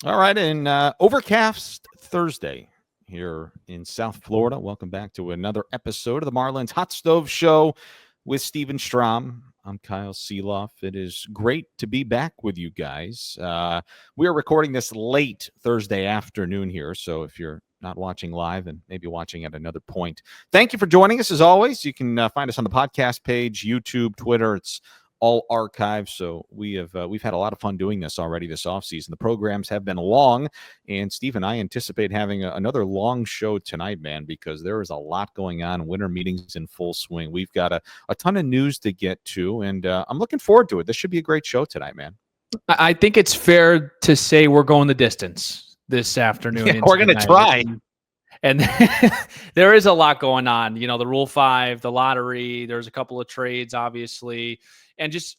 All right, and overcast Thursday here in South Florida. Welcome back to another episode of the Marlins Hot Stove Show with Steven Strom. I'm Kyle Seeloff. It is great to be back with you guys. We are recording this late Thursday afternoon here, so if you're not watching live and maybe watching at another point, thank you for joining us. As always, you can find us on the podcast page, YouTube, Twitter. It's all archived. So we've had a lot of fun doing this already this offseason. The programs have been long, and Steve and I anticipate having another long show tonight, man, because there is a lot going on. Winter meetings in full swing. We've got a ton of news to get to, and I'm looking forward to it. This should be a great show tonight, man. I think it's fair to say we're going the distance this afternoon. Yeah, we're going to try. And there is a lot going on. You know, the Rule 5, the lottery, there's a couple of trades, obviously. And just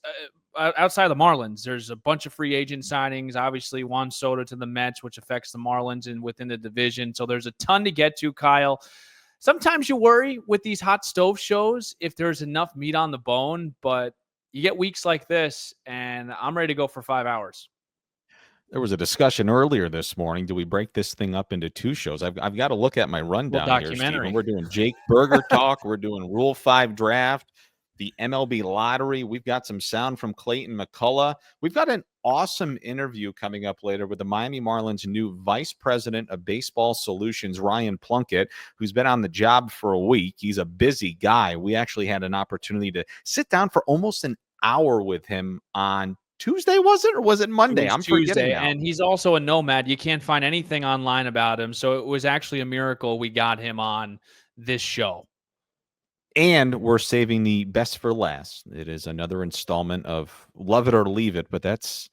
outside of the Marlins, there's a bunch of free agent signings. Obviously, Juan Soto to the Mets, which affects the Marlins and within the division. So there's a ton to get to, Kyle. Sometimes you worry with these hot stove shows if there's enough meat on the bone, but you get weeks like this, and I'm ready to go for 5 hours. There was a discussion earlier this morning. Do we break this thing up into two shows? I've got to look at my rundown here, Steven. We're doing Jake Burger talk. We're doing Rule 5 draft, the MLB lottery. We've got some sound from Clayton McCullough. We've got an awesome interview coming up later with the Miami Marlins' new Vice President of Baseball Solutions, Ryan Plunkett, who's been on the job for a week. He's a busy guy. We actually had an opportunity to sit down for almost an hour with him on Tuesday, was it? Or was it Monday? I'm forgetting now. And he's also a nomad. You can't find anything online about him. So it was actually a miracle we got him on this show. And we're saving the best for last. It is another installment of Love It or Leave It, but that's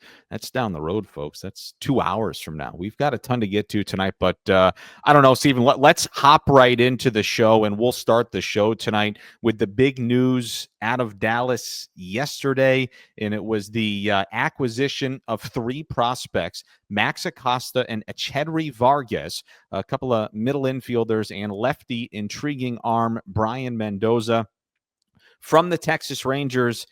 down the road, folks. That's 2 hours from now. We've got a ton to get to tonight, but I don't know, Steven, let's hop right into the show, and we'll start the show tonight with the big news out of Dallas yesterday, and it was the acquisition of 3 prospects, Max Acosta and Echedry Vargas, a couple of middle infielders, and lefty intriguing arm Brian Mendoza from the Texas Rangers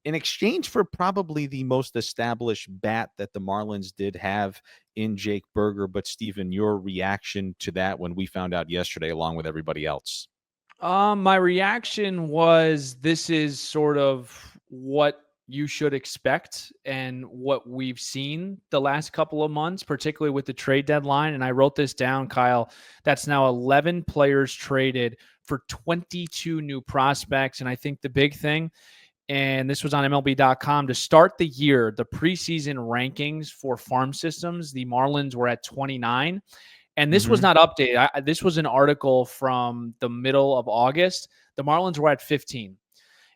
in exchange for probably the most established bat that the Marlins did have in Jake Burger. But, Steven, your reaction to that when we found out yesterday along with everybody else? My reaction was this is sort of what you should expect and what we've seen the last couple of months, particularly with the trade deadline. And I wrote this down, Kyle. That's now 11 players traded for 22 new prospects. And I think the big thing, and this was on MLB.com, to start the year, the preseason rankings for farm systems, the Marlins were at 29. And this was not updated. This was an article from the middle of August. The Marlins were at 15.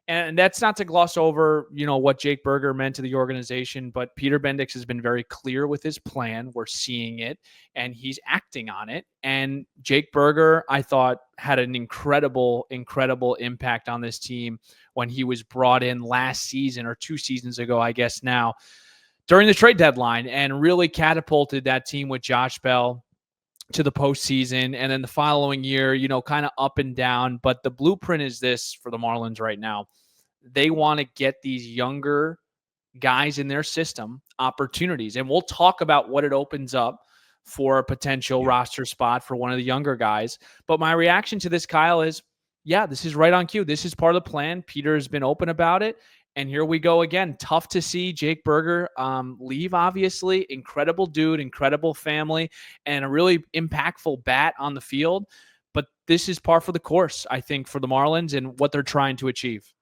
And that's not to gloss over, you know, what Jake Burger meant to the organization, but Peter Bendix has been very clear with his plan. We're seeing it, and he's acting on it. And Jake Burger, I thought, had an incredible impact on this team when he was brought in last season or 2 seasons ago, I guess now, during the trade deadline, and really catapulted that team with Josh Bell to the postseason, and then the following year, you know, kind of up and down. But the blueprint is this for the Marlins right now. They want to get these younger guys in their system opportunities. And we'll talk about what it opens up for a potential roster spot for one of the younger guys. But my reaction to this, Kyle, is, yeah, this is right on cue. This is part of the plan. Peter has been open about it. And here we go again. Tough to see Jake Burger leave, obviously. Incredible dude, incredible family, and a really impactful bat on the field. But this is par for the course, I think, for the Marlins and what they're trying to achieve.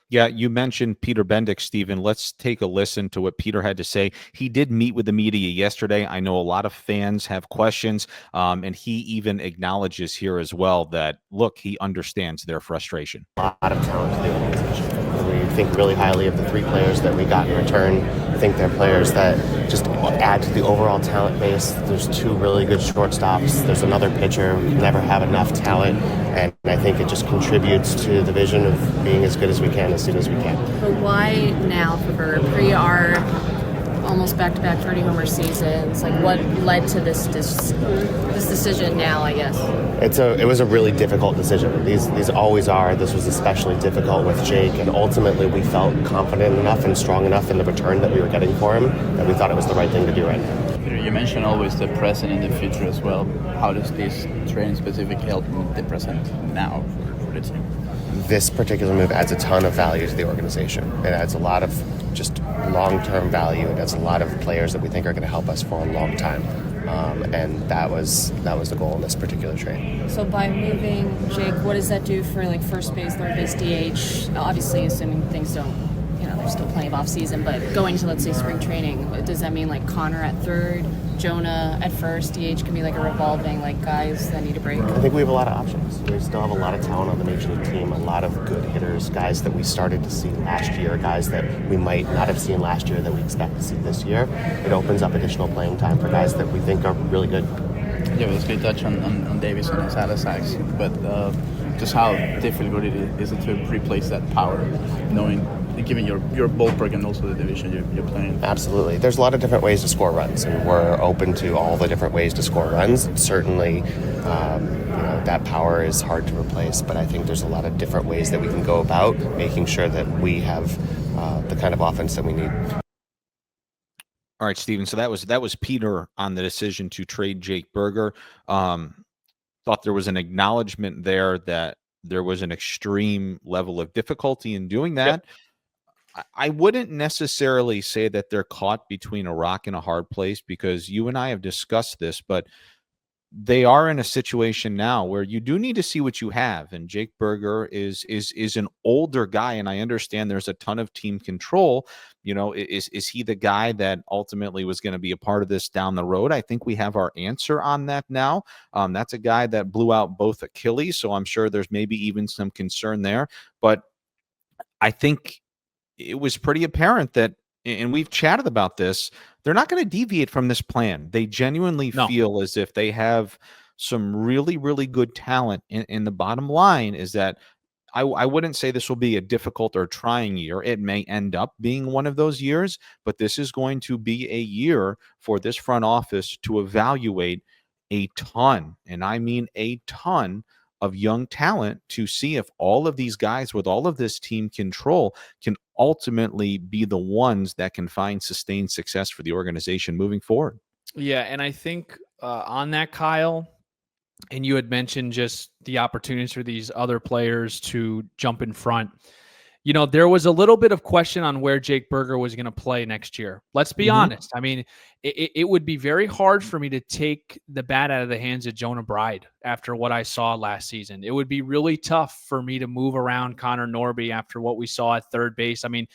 Yeah, you mentioned Peter Bendix, Steven. Let's take a listen to what Peter had to say. He did meet with the media yesterday. I know a lot of fans have questions, and he even acknowledges here as well that, look, he understands their frustration. A lot of talent to the organization. We think really highly of the 3 players that we got in return. I think they're players that just add to the overall talent base. There's 2 really good shortstops. There's another pitcher. We never have enough talent, and I think it just contributes to the vision of being as good as we can as soon as we can. But why now for Burger? Pre our almost back-to-back 30-homer seasons. Like, what led to this decision now, I guess? It was a really difficult decision. These always are. This was especially difficult with Jake, and ultimately we felt confident enough and strong enough in the return that we were getting for him that we thought it was the right thing to do right now. Peter, you mentioned always the present and the future as well. How does this training specific help the present now for the team? This particular move adds a ton of value to the organization. It adds a lot of just long-term value. It adds a lot of players that we think are going to help us for a long time. And that was the goal in this particular trade. So by moving Jake, what does that do for like first base, third base, DH? Obviously, assuming things don't, there's still plenty of off season, but going to, let's say, spring training, does that mean like Connor at third, Jonah at first, DH can be like a revolving, like guys that need a break? I think we have a lot of options. We still have a lot of talent on the major league team, a lot of good hitters, guys that we started to see last year, guys that we might not have seen last year that we expect to see this year. It opens up additional playing time for guys that we think are really good. Yeah, let's get touch on Davis and his other sacks, but just how difficult it is to replace that power, given your ballpark and also the division you're playing. Absolutely. There's a lot of different ways to score runs, and we're open to all the different ways to score runs. Certainly, that power is hard to replace, but I think there's a lot of different ways that we can go about making sure that we have the kind of offense that we need. All right, Steven. So that was Peter on the decision to trade Jake Burger. Thought there was an acknowledgement there that there was an extreme level of difficulty in doing that. Yep. I wouldn't necessarily say that they're caught between a rock and a hard place, because you and I have discussed this, but they are in a situation now where you do need to see what you have. And Jake Burger is an older guy, and I understand there's a ton of team control. Is he the guy that ultimately was going to be a part of this down the road? I think we have our answer on that now. That's a guy that blew out both Achilles, so I'm sure there's maybe even some concern there. But I think it was pretty apparent that, and we've chatted about this, they're not going to deviate from this plan. They genuinely feel as if they have some really, really good talent. And the bottom line is that I wouldn't say this will be a difficult or trying year. It may end up being one of those years, but this is going to be a year for this front office to evaluate a ton, and I mean a ton, of young talent to see if all of these guys with all of this team control can ultimately be the ones that can find sustained success for the organization moving forward. Yeah, and I think on that, Kyle, and you had mentioned just the opportunities for these other players to jump in front. There was a little bit of question on where Jake Burger was going to play next year. Let's be honest. I mean, it would be very hard for me to take the bat out of the hands of Jonah Bride after what I saw last season. It would be really tough for me to move around Connor Norby after what we saw at third base. I mean,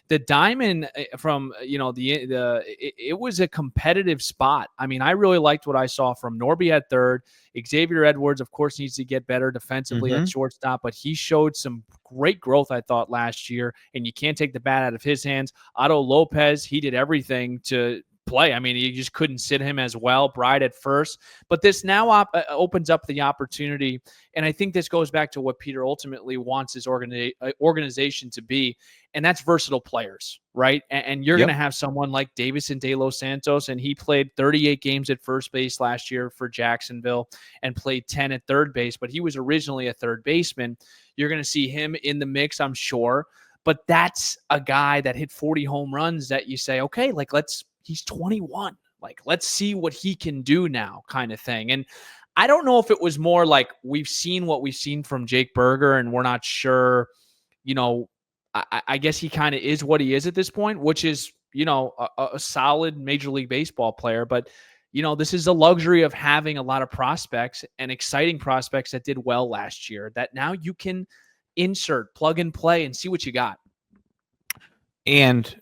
the diamond from, it was a competitive spot. I mean, I really liked what I saw from Norby at third. Xavier Edwards, of course, needs to get better defensively at shortstop, but he showed some great growth, I thought, last year, and you can't take the bat out of his hands. Otto Lopez, he did everything to play. I mean, you just couldn't sit him as well. Bride at first, but this now opens up the opportunity, and I think this goes back to what Peter ultimately wants his organization to be, and that's versatile players, right? And you're going to have someone like Davison De Los Santos, and he played 38 games at first base last year for Jacksonville and played 10 at third base, but he was originally a third baseman. You're going to see him in the mix, I'm sure, but that's a guy that hit 40 home runs that you say, okay, like he's 21. Like, let's see what he can do now, kind of thing. And I don't know if it was more like we've seen what we've seen from Jake Burger and we're not sure, I guess he kind of is what he is at this point, which is, a solid Major League Baseball player. But, this is a luxury of having a lot of prospects and exciting prospects that did well last year that now you can insert, plug and play, and see what you got. And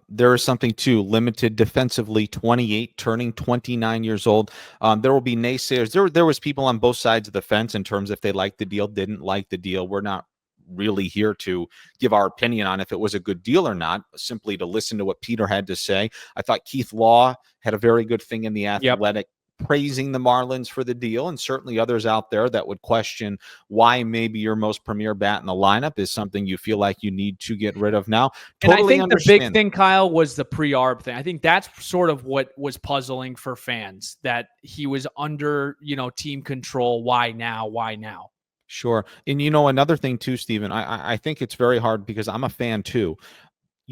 there is something too, limited defensively, 28, turning 29 years old. There will be naysayers. There was people on both sides of the fence in terms if they liked the deal, didn't like the deal. We're not really here to give our opinion on if it was a good deal or not, simply to listen to what Peter had to say. I thought Keith Law had a very good thing in The Athletic, praising the Marlins for the deal, and certainly others out there that would question why maybe your most premier bat in the lineup is something you feel like you need to get rid of now. Totally. And I think the big thing, Kyle, was the pre-arb thing. I think that's sort of what was puzzling for fans, that he was under, team control. Why now? Why now? Sure. And another thing too, Steven, I think it's very hard because I'm a fan too.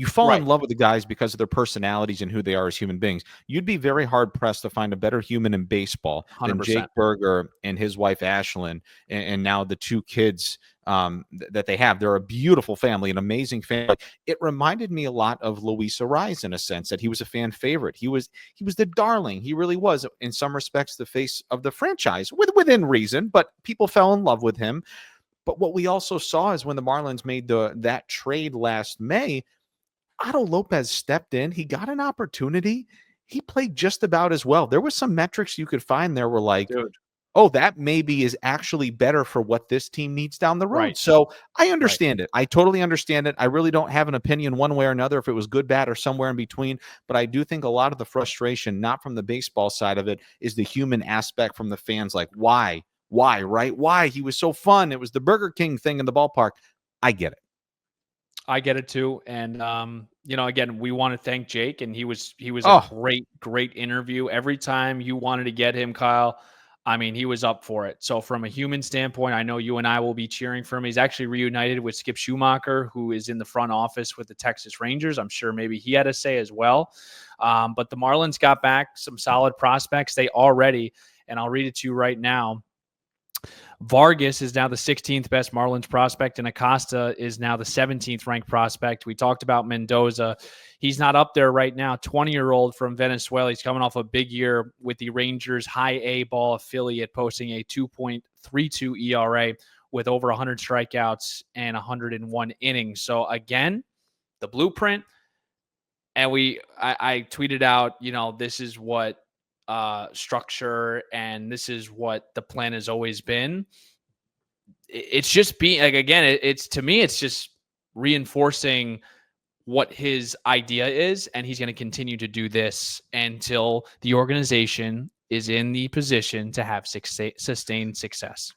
You fall in Right. love with the guys because of their personalities and who they are as human beings. You'd be very hard pressed to find a better human in baseball than Jake 100%. Berger and his wife Ashlyn, and now the two kids that they have. They're a beautiful family, an amazing family. It reminded me a lot of Luis Arraez in a sense that he was a fan favorite. He was the darling. He really was, in some respects, the face of the franchise within reason. But people fell in love with him. But what we also saw is when the Marlins made that trade last May, Otto Lopez stepped in. He got an opportunity. He played just about as well. There was some metrics you could find there were like, Dude. oh, that maybe is actually better for what this team needs down the road. Right. So I understand it. I totally understand it. I really don't have an opinion one way or another if it was good, bad, or somewhere in between. But I do think a lot of the frustration, not from the baseball side of it, is the human aspect from the fans. Like, why, right? Why? He was so fun. It was the Burger King thing in the ballpark. I get it. I get it too. And again, we want to thank Jake, and he was Oh. a great interview. Every time you wanted to get him, Kyle, I mean, he was up for it. So from a human standpoint, I know you and I will be cheering for him. He's actually reunited with Skip Schumacher, who is in the front office with the Texas Rangers. I'm sure maybe he had a say as well. But the Marlins got back some solid prospects. They already, and I'll read it to you right now, Vargas is now the 16th best Marlins prospect, and Acosta is now the 17th ranked prospect. We talked about Mendoza. He's not up there right now. 20-year-old from Venezuela. He's coming off a big year with the Rangers high A ball affiliate, posting a 2.32 ERA with over 100 strikeouts and 101 innings. So again, the blueprint. And I tweeted out, this is what structure, and this is what the plan has always been. It's just being like, again, it's to me, it's just reinforcing what his idea is, and he's going to continue to do this until the organization is in the position to have sustained success.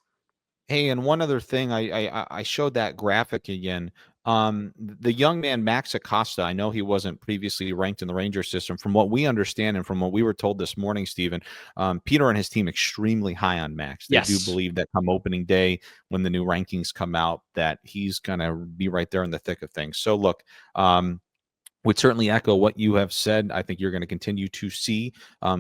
Hey, and one other thing, I showed that graphic again. The young man Max Acosta, I know he wasn't previously ranked in the Ranger system. From what we understand and from what we were told this morning, Stephen, Peter and his team extremely high on Max. They do believe that come opening day, when the new rankings come out, that he's going to be right there in the thick of things. So look, would certainly echo what you have said. I think you're going to continue to see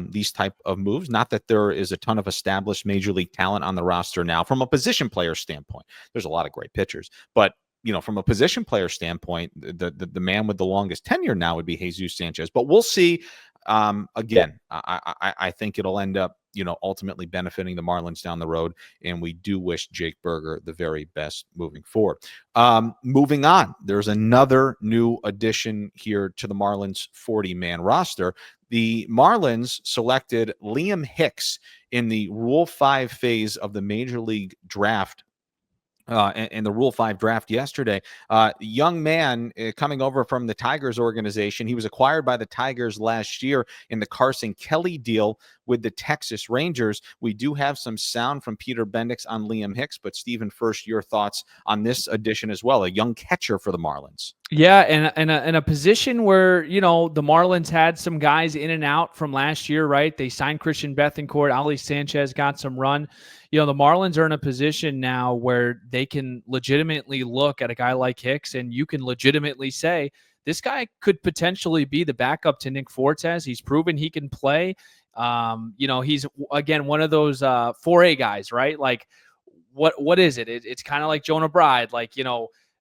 these type of moves. Not that there is a ton of established major league talent on the roster now. From a position player standpoint, there's a lot of great pitchers. But from a position player standpoint, the man with the longest tenure now would be Jesus Sanchez. But we'll see. Again, I think it'll end up ultimately benefiting the Marlins down the road, and we do wish Jake Berger the very best moving forward. Moving on, there's another new addition here to the Marlins 40-man roster. The Marlins selected Liam Hicks in the Rule 5 phase of the Major League Draft. In the Rule 5 draft yesterday. Young man coming over from the Tigers organization. He was acquired by the Tigers last year in the Carson Kelly deal with the Texas Rangers. We do have some sound from Peter Bendix on Liam Hicks, but Stephen, first, your thoughts on this addition as well, a young catcher for the Marlins. Yeah, and in a position where, the Marlins had some guys in and out from last year, right? They signed Christian Bethancourt, Ali Sanchez got some run. The Marlins are in a position now where they can legitimately look at a guy like Hicks, and you can legitimately say, this guy could potentially be the backup to Nick Fortes. He's proven he can play. He's, again, one of those 4A guys, right? Like, what is it? It's kind of like Jonah Bride. Like,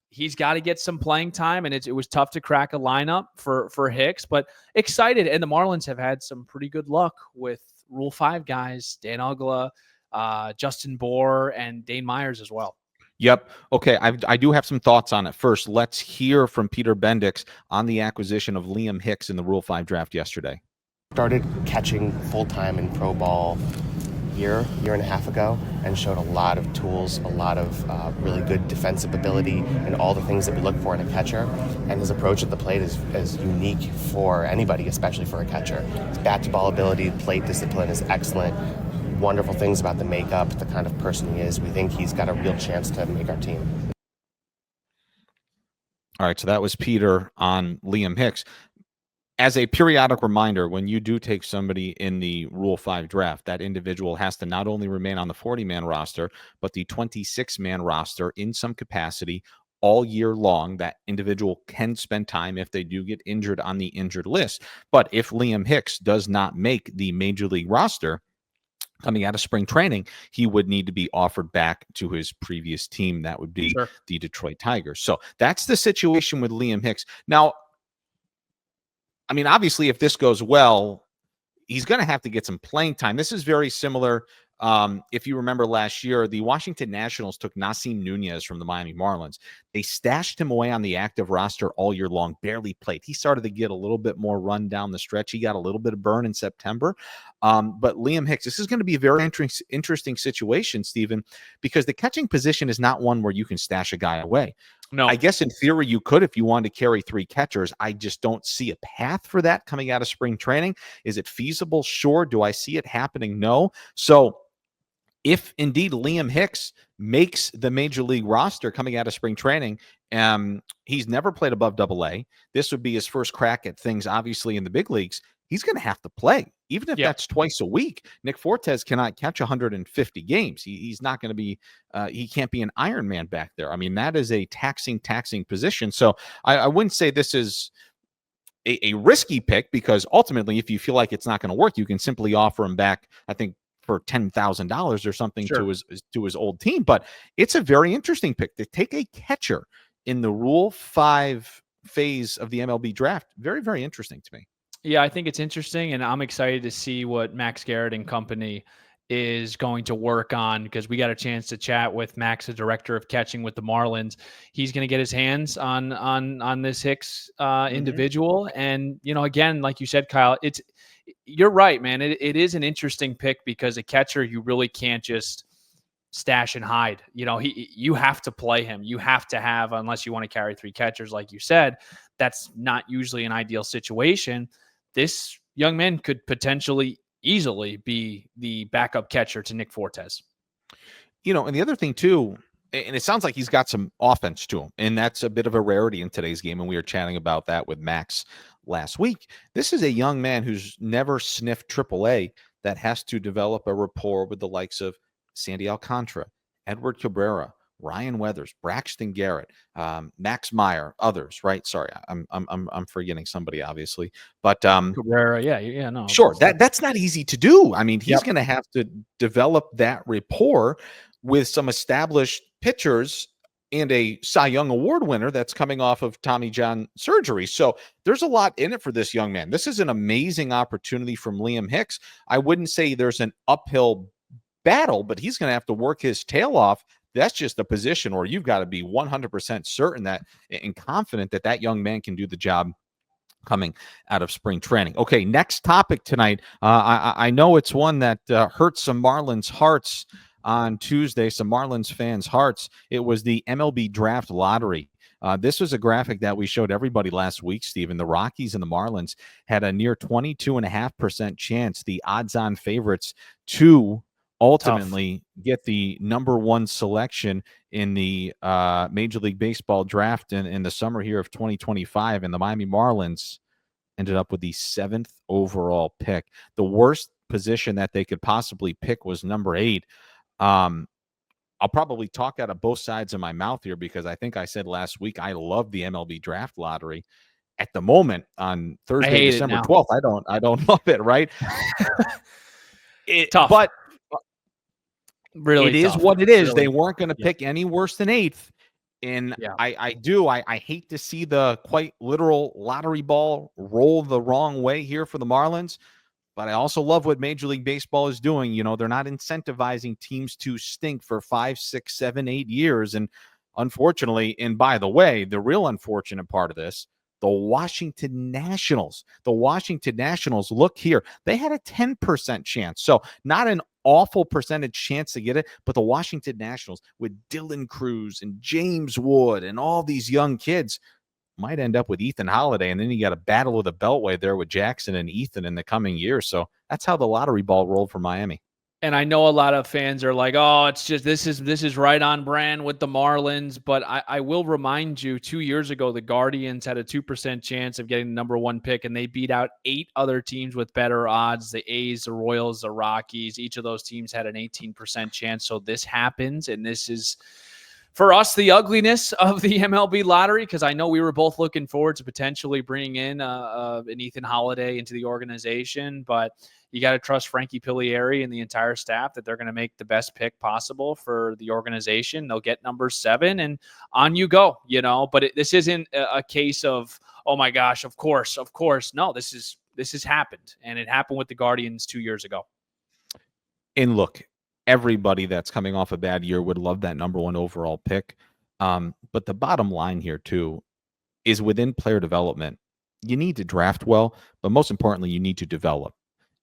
he's got to get some playing time, and it was tough to crack a lineup for Hicks, but excited. And the Marlins have had some pretty good luck with Rule 5 guys, Dan Uggla, Justin Bohr, and Dane Myers as well. Yep. Okay. I do have some thoughts on it. First, let's hear from Peter Bendix on the acquisition of Liam Hicks in the Rule 5 draft yesterday. Started catching full-time in pro ball year and a half ago, and showed a lot of tools, a lot of really good defensive ability, and all the things that we look for in a catcher. And his approach at the plate is unique for anybody, especially for a catcher. His bat-to-ball ability, plate discipline is excellent. Wonderful things about the makeup, the kind of person he is. We think he's got a real chance to make our team. All right, so that was Peter on Liam Hicks. As a periodic reminder, when you do take somebody in the Rule 5 draft, that individual has to not only remain on the 40-man roster, but the 26-man roster in some capacity all year long. That individual can spend time if they do get injured on the injured list. But if Liam Hicks does not make the major league roster coming out of spring training, he would need to be offered back to his previous team. That would be the Detroit Tigers. So that's the situation with Liam Hicks. Now, I mean, obviously, if this goes well, he's going to have to get some playing time. This is very similar. If you remember last year, the Washington Nationals took Nasim Nunez from the Miami Marlins. They stashed him away on the active roster all year long, barely played. He started to get a little bit more run down the stretch. He got a little bit of burn in September. But Liam Hicks, this is going to be a very interesting situation, Stephen, because the catching position is not one where you can stash a guy away. No. I guess in theory you could if you wanted to carry 3 catchers. I just don't see a path for that coming out of spring training. Is it feasible? Sure. Do I see it happening? No. So if indeed Liam Hicks makes the major league roster coming out of spring training, he's never played above AA. This would be his first crack at things, obviously, in the big leagues. He's going to have to play, even if that's twice a week. Nick Fortes cannot catch 150 games. He's not going to be, he can't be an Iron Man back there. I mean, that is a taxing position. So I wouldn't say this is a risky pick, because ultimately, if you feel like it's not going to work, you can simply offer him back, I think, for $10,000 or something to his old team. But it's a very interesting pick to take a catcher in the Rule 5 phase of the MLB draft. Very, very interesting to me. Yeah, I think it's interesting, and I'm excited to see what Max Garrett and company is going to work on, because we got a chance to chat with Max, the director of catching with the Marlins. He's going to get his hands on this Hicks individual. And, you know, again, like you said, Kyle, you're right, man. It is an interesting pick, because a catcher, you really can't just stash and hide. You know, you have to play him. You have to have, unless you want to carry 3 catchers, like you said, that's not usually an ideal situation. This young man could potentially easily be the backup catcher to Nick Fortes. You know, and the other thing too, and it sounds like he's got some offense to him, and that's a bit of a rarity in today's game. And we were chatting about that with Max last week. This is a young man who's never sniffed AAA that has to develop a rapport with the likes of Sandy Alcantara, Edward Cabrera, Ryan Weathers, Braxton Garrett, Max Meyer, others, right? Sorry, I'm forgetting somebody, obviously, but Cabrera, no, sure, that's not easy to do. I mean, he's going to have to develop that rapport with some established pitchers and a Cy Young Award winner that's coming off of Tommy John surgery. So there's a lot in it for this young man. This is an amazing opportunity from Liam Hicks. I wouldn't say there's an uphill battle, but he's going to have to work his tail off. That's just a position where you've got to be 100% certain that and confident that that young man can do the job coming out of spring training. Okay, next topic tonight. I know it's one that hurt some Marlins hearts on Tuesday, some Marlins fans' hearts. It was the MLB draft lottery. This was a graphic that we showed everybody last week, Stephen. The Rockies and the Marlins had a near 22.5% chance, the odds-on favorites, to ultimately get the number 1 selection in the Major League Baseball draft in the summer here of 2025. And the Miami Marlins ended up with the 7th overall pick. The worst position that they could possibly pick was number 8. I'll probably talk out of both sides of my mouth here, because I think I said last week I love the MLB draft lottery. At the moment, on Thursday, December 12th, I don't love it, right? Tough. But really, it is tough. what it is. Really, they weren't going to pick any worse than 8th. And I hate to see the quite literal lottery ball roll the wrong way here for the Marlins. But I also love what Major League Baseball is doing. You know, they're not incentivizing teams to stink for 5, 6, 7, 8 years. And unfortunately, and by the way, the real unfortunate part of this, the Washington Nationals, look here, they had a 10% chance. So not an awful percentage chance to get it, but the Washington Nationals with Dylan Cruz and James Wood and all these young kids might end up with Ethan Holiday, and then you got a battle of the Beltway there with Jackson and Ethan in the coming years. So that's how the lottery ball rolled for Miami. And I know a lot of fans are like, oh, it's just this is right on brand with the Marlins. But I will remind you, 2 years ago, the Guardians had a 2% chance of getting the number 1 pick, and they beat out 8 other teams with better odds. The A's, the Royals, the Rockies, each of those teams had an 18% chance. So this happens, and this is for us, the ugliness of the MLB lottery, because I know we were both looking forward to potentially bringing in an Ethan Holiday into the organization, but you got to trust Frankie Pilieri and the entire staff that they're going to make the best pick possible for the organization. They'll get number 7 and on you go, but this isn't a case of, oh my gosh, of course. No, this has happened, and it happened with the Guardians 2 years ago. And look, everybody that's coming off a bad year would love that number 1 overall pick. But the bottom line here too is within player development, you need to draft well, but most importantly, you need to develop.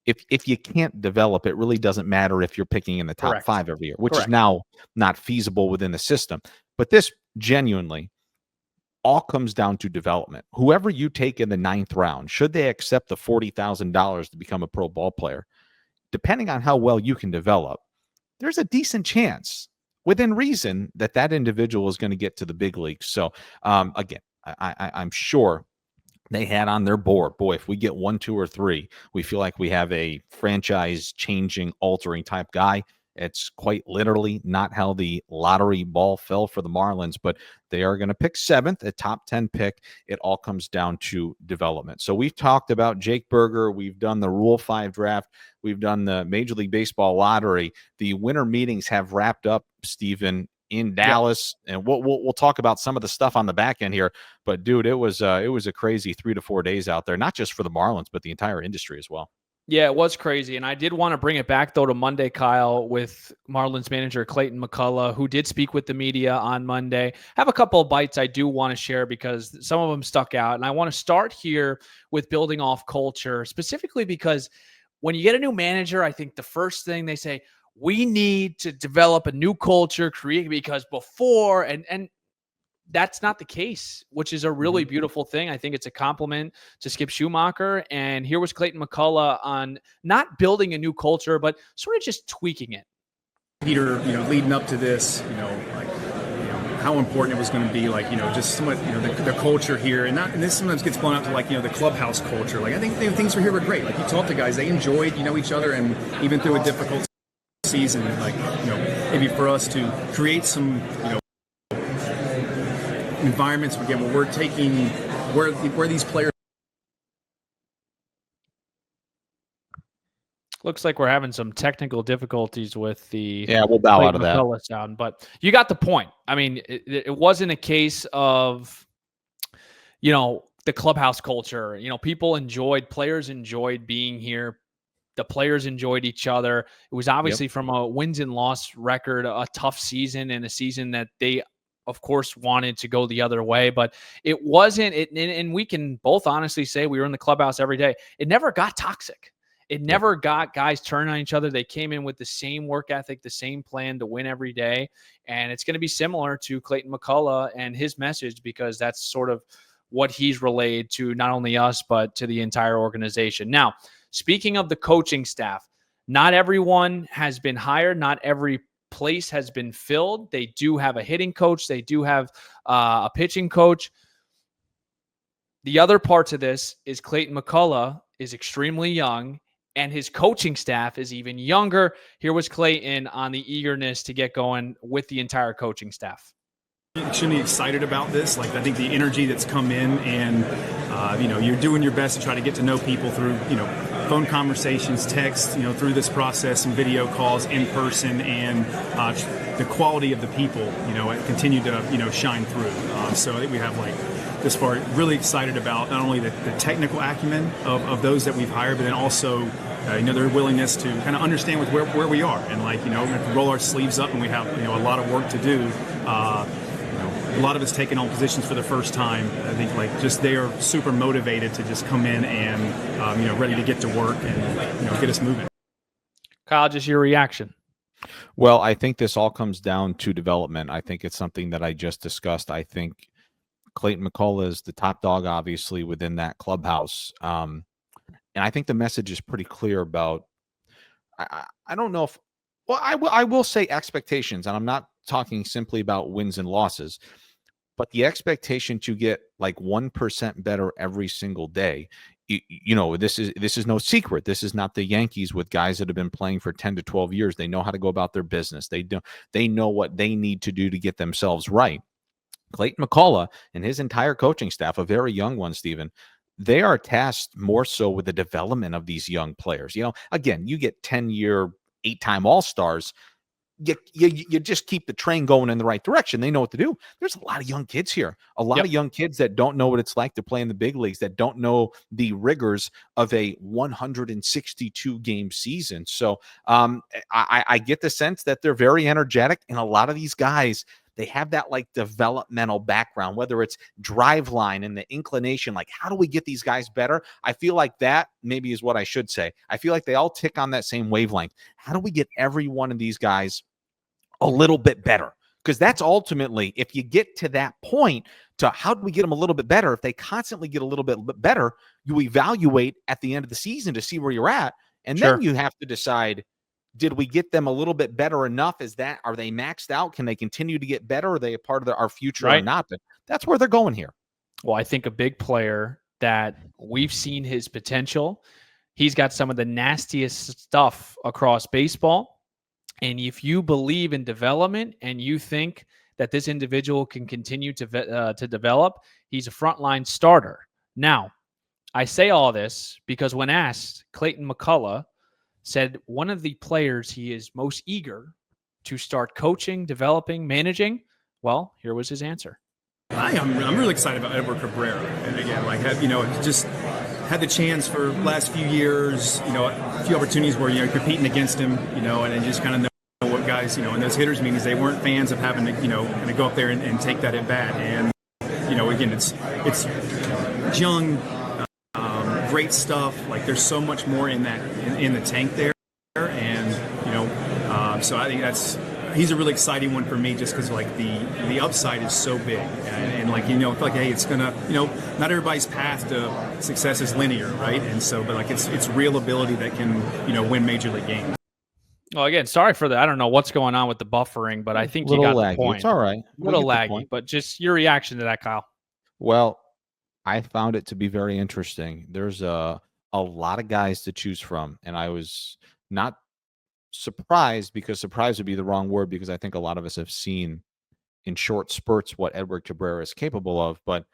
If you can't develop, it really doesn't matter if you're picking in the top Correct. 5 every year, which Correct. is now not feasible within the system. But this genuinely all comes down to development. Whoever you take in the 9th round, should they accept the $40,000 to become a pro ball player, depending on how well you can develop, there's a decent chance within reason that individual is going to get to the big leagues. So again, I'm sure they had on their board, boy, if we get 1, 2, or 3, we feel like we have a franchise changing, altering type guy. It's quite literally not how the lottery ball fell for the Marlins, but they are going to pick 7th, a top 10 pick. It all comes down to development. So we've talked about Jake Berger. We've done the Rule 5 draft. We've done the Major League Baseball lottery. The winter meetings have wrapped up, Stephen, in Dallas, and we'll talk about some of the stuff on the back end here. But dude, it was a crazy 3 to 4 days out there, not just for the Marlins, but the entire industry as well. Yeah, it was crazy. And I did want to bring it back, though, to Monday, Kyle, with Marlins manager Clayton McCullough, who did speak with the media on Monday. I have a couple of bites I do want to share because some of them stuck out. And I want to start here with building off culture, specifically because when you get a new manager, I think the first thing they say, we need to develop a new culture, because before, and that's not the case, which is a really beautiful thing. I think it's a compliment to Skip Schumacher. And here was Clayton McCullough on not building a new culture, but sort of just tweaking it. Peter, leading up to this, how important it was going to be, just somewhat, the culture here, and this sometimes gets blown out to the clubhouse culture. I think things here were great. You talk to guys, they enjoyed, each other, and even through a difficult season, maybe for us to create some, environments again where we're taking where these players. Looks like we're having some technical difficulties with the we'll bow out of that sound, but you got the point. I mean, it wasn't a case of the clubhouse culture. Players enjoyed being here. The players enjoyed each other. It was obviously from a wins and loss record, a tough season, and a season that they, of course, wanted to go the other way, but it wasn't. And we can both honestly say we were in the clubhouse every day. It never got toxic. It never got guys turning on each other. They came in with the same work ethic, the same plan to win every day. And it's going to be similar to Clayton McCullough and his message, because that's sort of what he's relayed to not only us, but to the entire organization. Now, speaking of the coaching staff, not everyone has been hired. Not every place has been filled. They do have a hitting coach. They do have a pitching coach. The other part to this is Clayton McCullough is extremely young, and his coaching staff is even younger. Here was Clayton on the eagerness to get going with the entire coaching staff. Extremely excited about this. I think the energy that's come in, and you're doing your best to try to get to know people through phone conversations, text, through this process, and video calls, in person, and the quality of the people, continue to shine through. So I think we have this far really excited about not only the technical acumen of those that we've hired, but then also their willingness to kind of understand with where we are, and roll our sleeves up, and we have a lot of work to do. A lot of us taking on positions for the first time. I think they are super motivated to just come in and ready to get to work and get us moving. Kyle, just your reaction. Well, I think this all comes down to development. I think it's something that I just discussed. I think Clayton McCullough is the top dog, obviously, within that clubhouse. And I think the message is pretty clear about, I don't know if, well, I will say expectations, and I'm not talking simply about wins and losses, but the expectation to get 1% better every single day this is no secret. This is not the Yankees with guys that have been playing for 10 to 12 years. They know how to go about their business. They know what they need to do to get themselves right. Clayton McCullough and his entire coaching staff, a very young one, Stephen, they are tasked more so with the development of these young players. Again, you get 10-year, 8-time All-Stars. You just keep the train going in the right direction. They know what to do. There's a lot of young kids here, a lot of young kids that don't know what it's like to play in the big leagues, that don't know the rigors of a 162 game season. So I get the sense that they're very energetic, and a lot of these guys, they have that like developmental background, whether it's drive line and the inclination, like how do we get these guys better? I feel like that maybe is what I should say. I feel like they all tick on that same wavelength. How do we get every one of these guys a little bit better? Because that's ultimately, if you get to that point, to how do we get them a little bit better? If they constantly get a little bit better, you evaluate at the end of the season to see where you're at. And then you have to decide, did we get them a little bit better enough? Are they maxed out? Can they continue to get better? Are they a part of our future or not? But that's where they're going here. Well, I think a big player that we've seen his potential. He's got some of the nastiest stuff across baseball. And if you believe in development and you think that this individual can continue to develop, he's a frontline starter. Now, I say all this because when asked, Clayton McCullough said one of the players he is most eager to start coaching, developing, managing. Well, here was his answer. I'm really excited about Edward Cabrera. And again, just had the chance for last few years, a few opportunities where, competing against him, and just kind of know what guys, in those hitters meetings, they weren't fans of having to, kind of go up there and take that at bat. And, again, it's young, great stuff. Like there's so much more in that, in the tank there. And, so I think he's a really exciting one for me just because like the upside is so big. And I feel like, hey, it's going to, not everybody's path to success is linear, right? And so, but like it's real ability that can, win major league games. Well, again, sorry for that. I don't know what's going on with the buffering, but I think you got laggy. the point. It's all right. A little laggy, but just your reaction to that, Kyle. Well, I found it to be very interesting. There's a lot of guys to choose from, and I was not surprised, because surprised would be the wrong word, because I think a lot of us have seen in short spurts what Edward Cabrera is capable of, but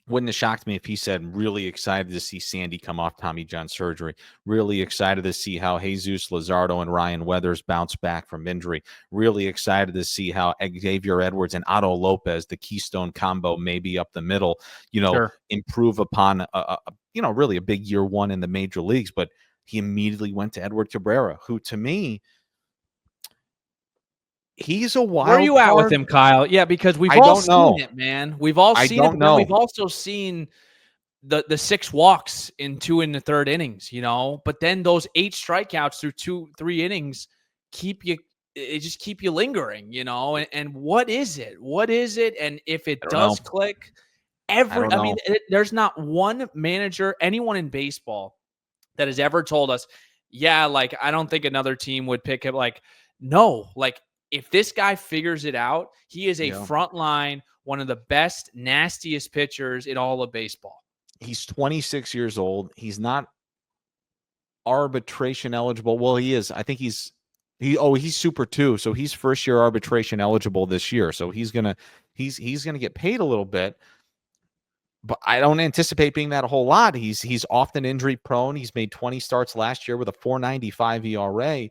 wouldn't have shocked me if he said really excited to see Sandy come off Tommy John surgery, really excited to see how Jesus Luzardo and Ryan Weathers bounce back from injury, really excited to see how Xavier Edwards and Otto Lopez, the Keystone combo, maybe up the middle, improve upon really a big year one in the major leagues. But he immediately went to Edward Cabrera, who to me, he's a wild Where are you at with him, Kyle? Yeah, because we've all seen it, man. We've all seen it. But we've also seen the 6 walks in 2 and the third innings, But then those 8 strikeouts through 2-3 innings just keep you lingering, And what is it? What is it? And if it does click, there's not one manager, anyone in baseball that has ever told us, yeah, like I don't think another team would pick him. Like, no, like if this guy figures it out, he is a front line, one of the best, nastiest pitchers in all of baseball. He's 26 years old. He's not arbitration eligible. Well, he is. I think he's super too. So he's first year arbitration eligible this year. So he's gonna get paid a little bit. But I don't anticipate being that a whole lot. He's often injury prone. He's made 20 starts last year with a 4.95 ERA.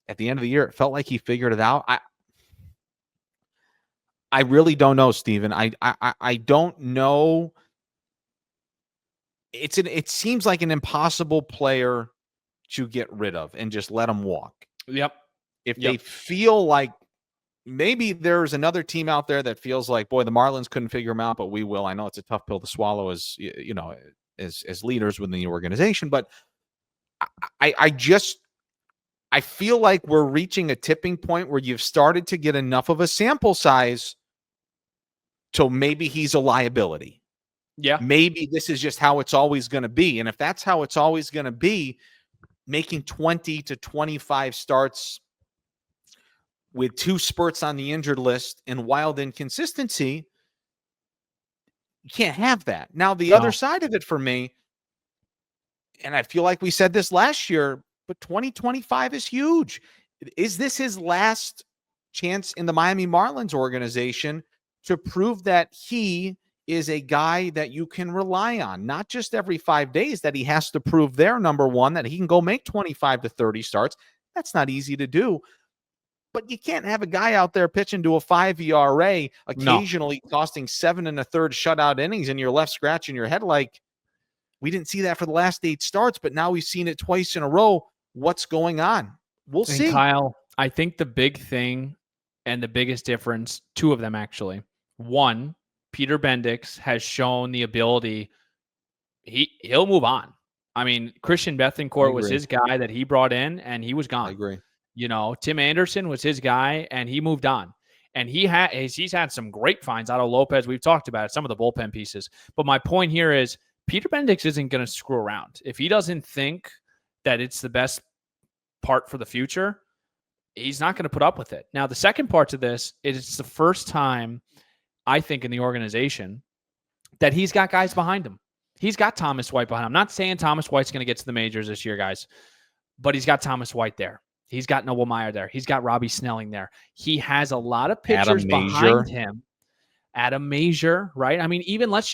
At the end of the year, it felt like he figured it out. I really don't know, Steven. I don't know. It seems like an impossible player to get rid of and just let him walk. Yep. If they feel like maybe there's another team out there that feels like, boy, the Marlins couldn't figure him out, but we will. I know it's a tough pill to swallow as leaders within the organization, but I feel like we're reaching a tipping point where you've started to get enough of a sample size to maybe he's a liability. Yeah. Maybe this is just how it's always going to be. And if that's how it's always going to be, making 20 to 25 starts with 2 spurts on the injured list and wild inconsistency, you can't have that. Now, the other side of it for me, and I feel like we said this last year, but 2025 is huge. Is this his last chance in the Miami Marlins organization to prove that he is a guy that you can rely on, not just every 5 days that he has to prove there, number one, that he can go make 25 to 30 starts. That's not easy to do. But you can't have a guy out there pitching to a 5 ERA, occasionally costing 7 1/3 shutout innings, and you're left scratching your head like, we didn't see that for the last 8 starts, but now we've seen it twice in a row. What's going on? We'll see. Kyle, I think the big thing and the biggest difference, two of them actually. One, Peter Bendix has shown the ability, he'll move on. I mean, Christian Bethancourt was his guy that he brought in, and he was gone. I agree. Tim Anderson was his guy, and he moved on. And he's had some great finds out of Lopez. We've talked about it, some of the bullpen pieces. But my point here is Peter Bendix isn't going to screw around. If he doesn't think that it's the best part for the future, he's not going to put up with it. Now, the second part to this is it's the first time, I think, in the organization that he's got guys behind him. He's got Thomas White behind him. I'm not saying Thomas White's going to get to the majors this year, guys, but he's got Thomas White there. He's got Noble Meyer there. He's got Robbie Snelling there. He has a lot of pitchers behind him. Adam Major, right? I mean, even let's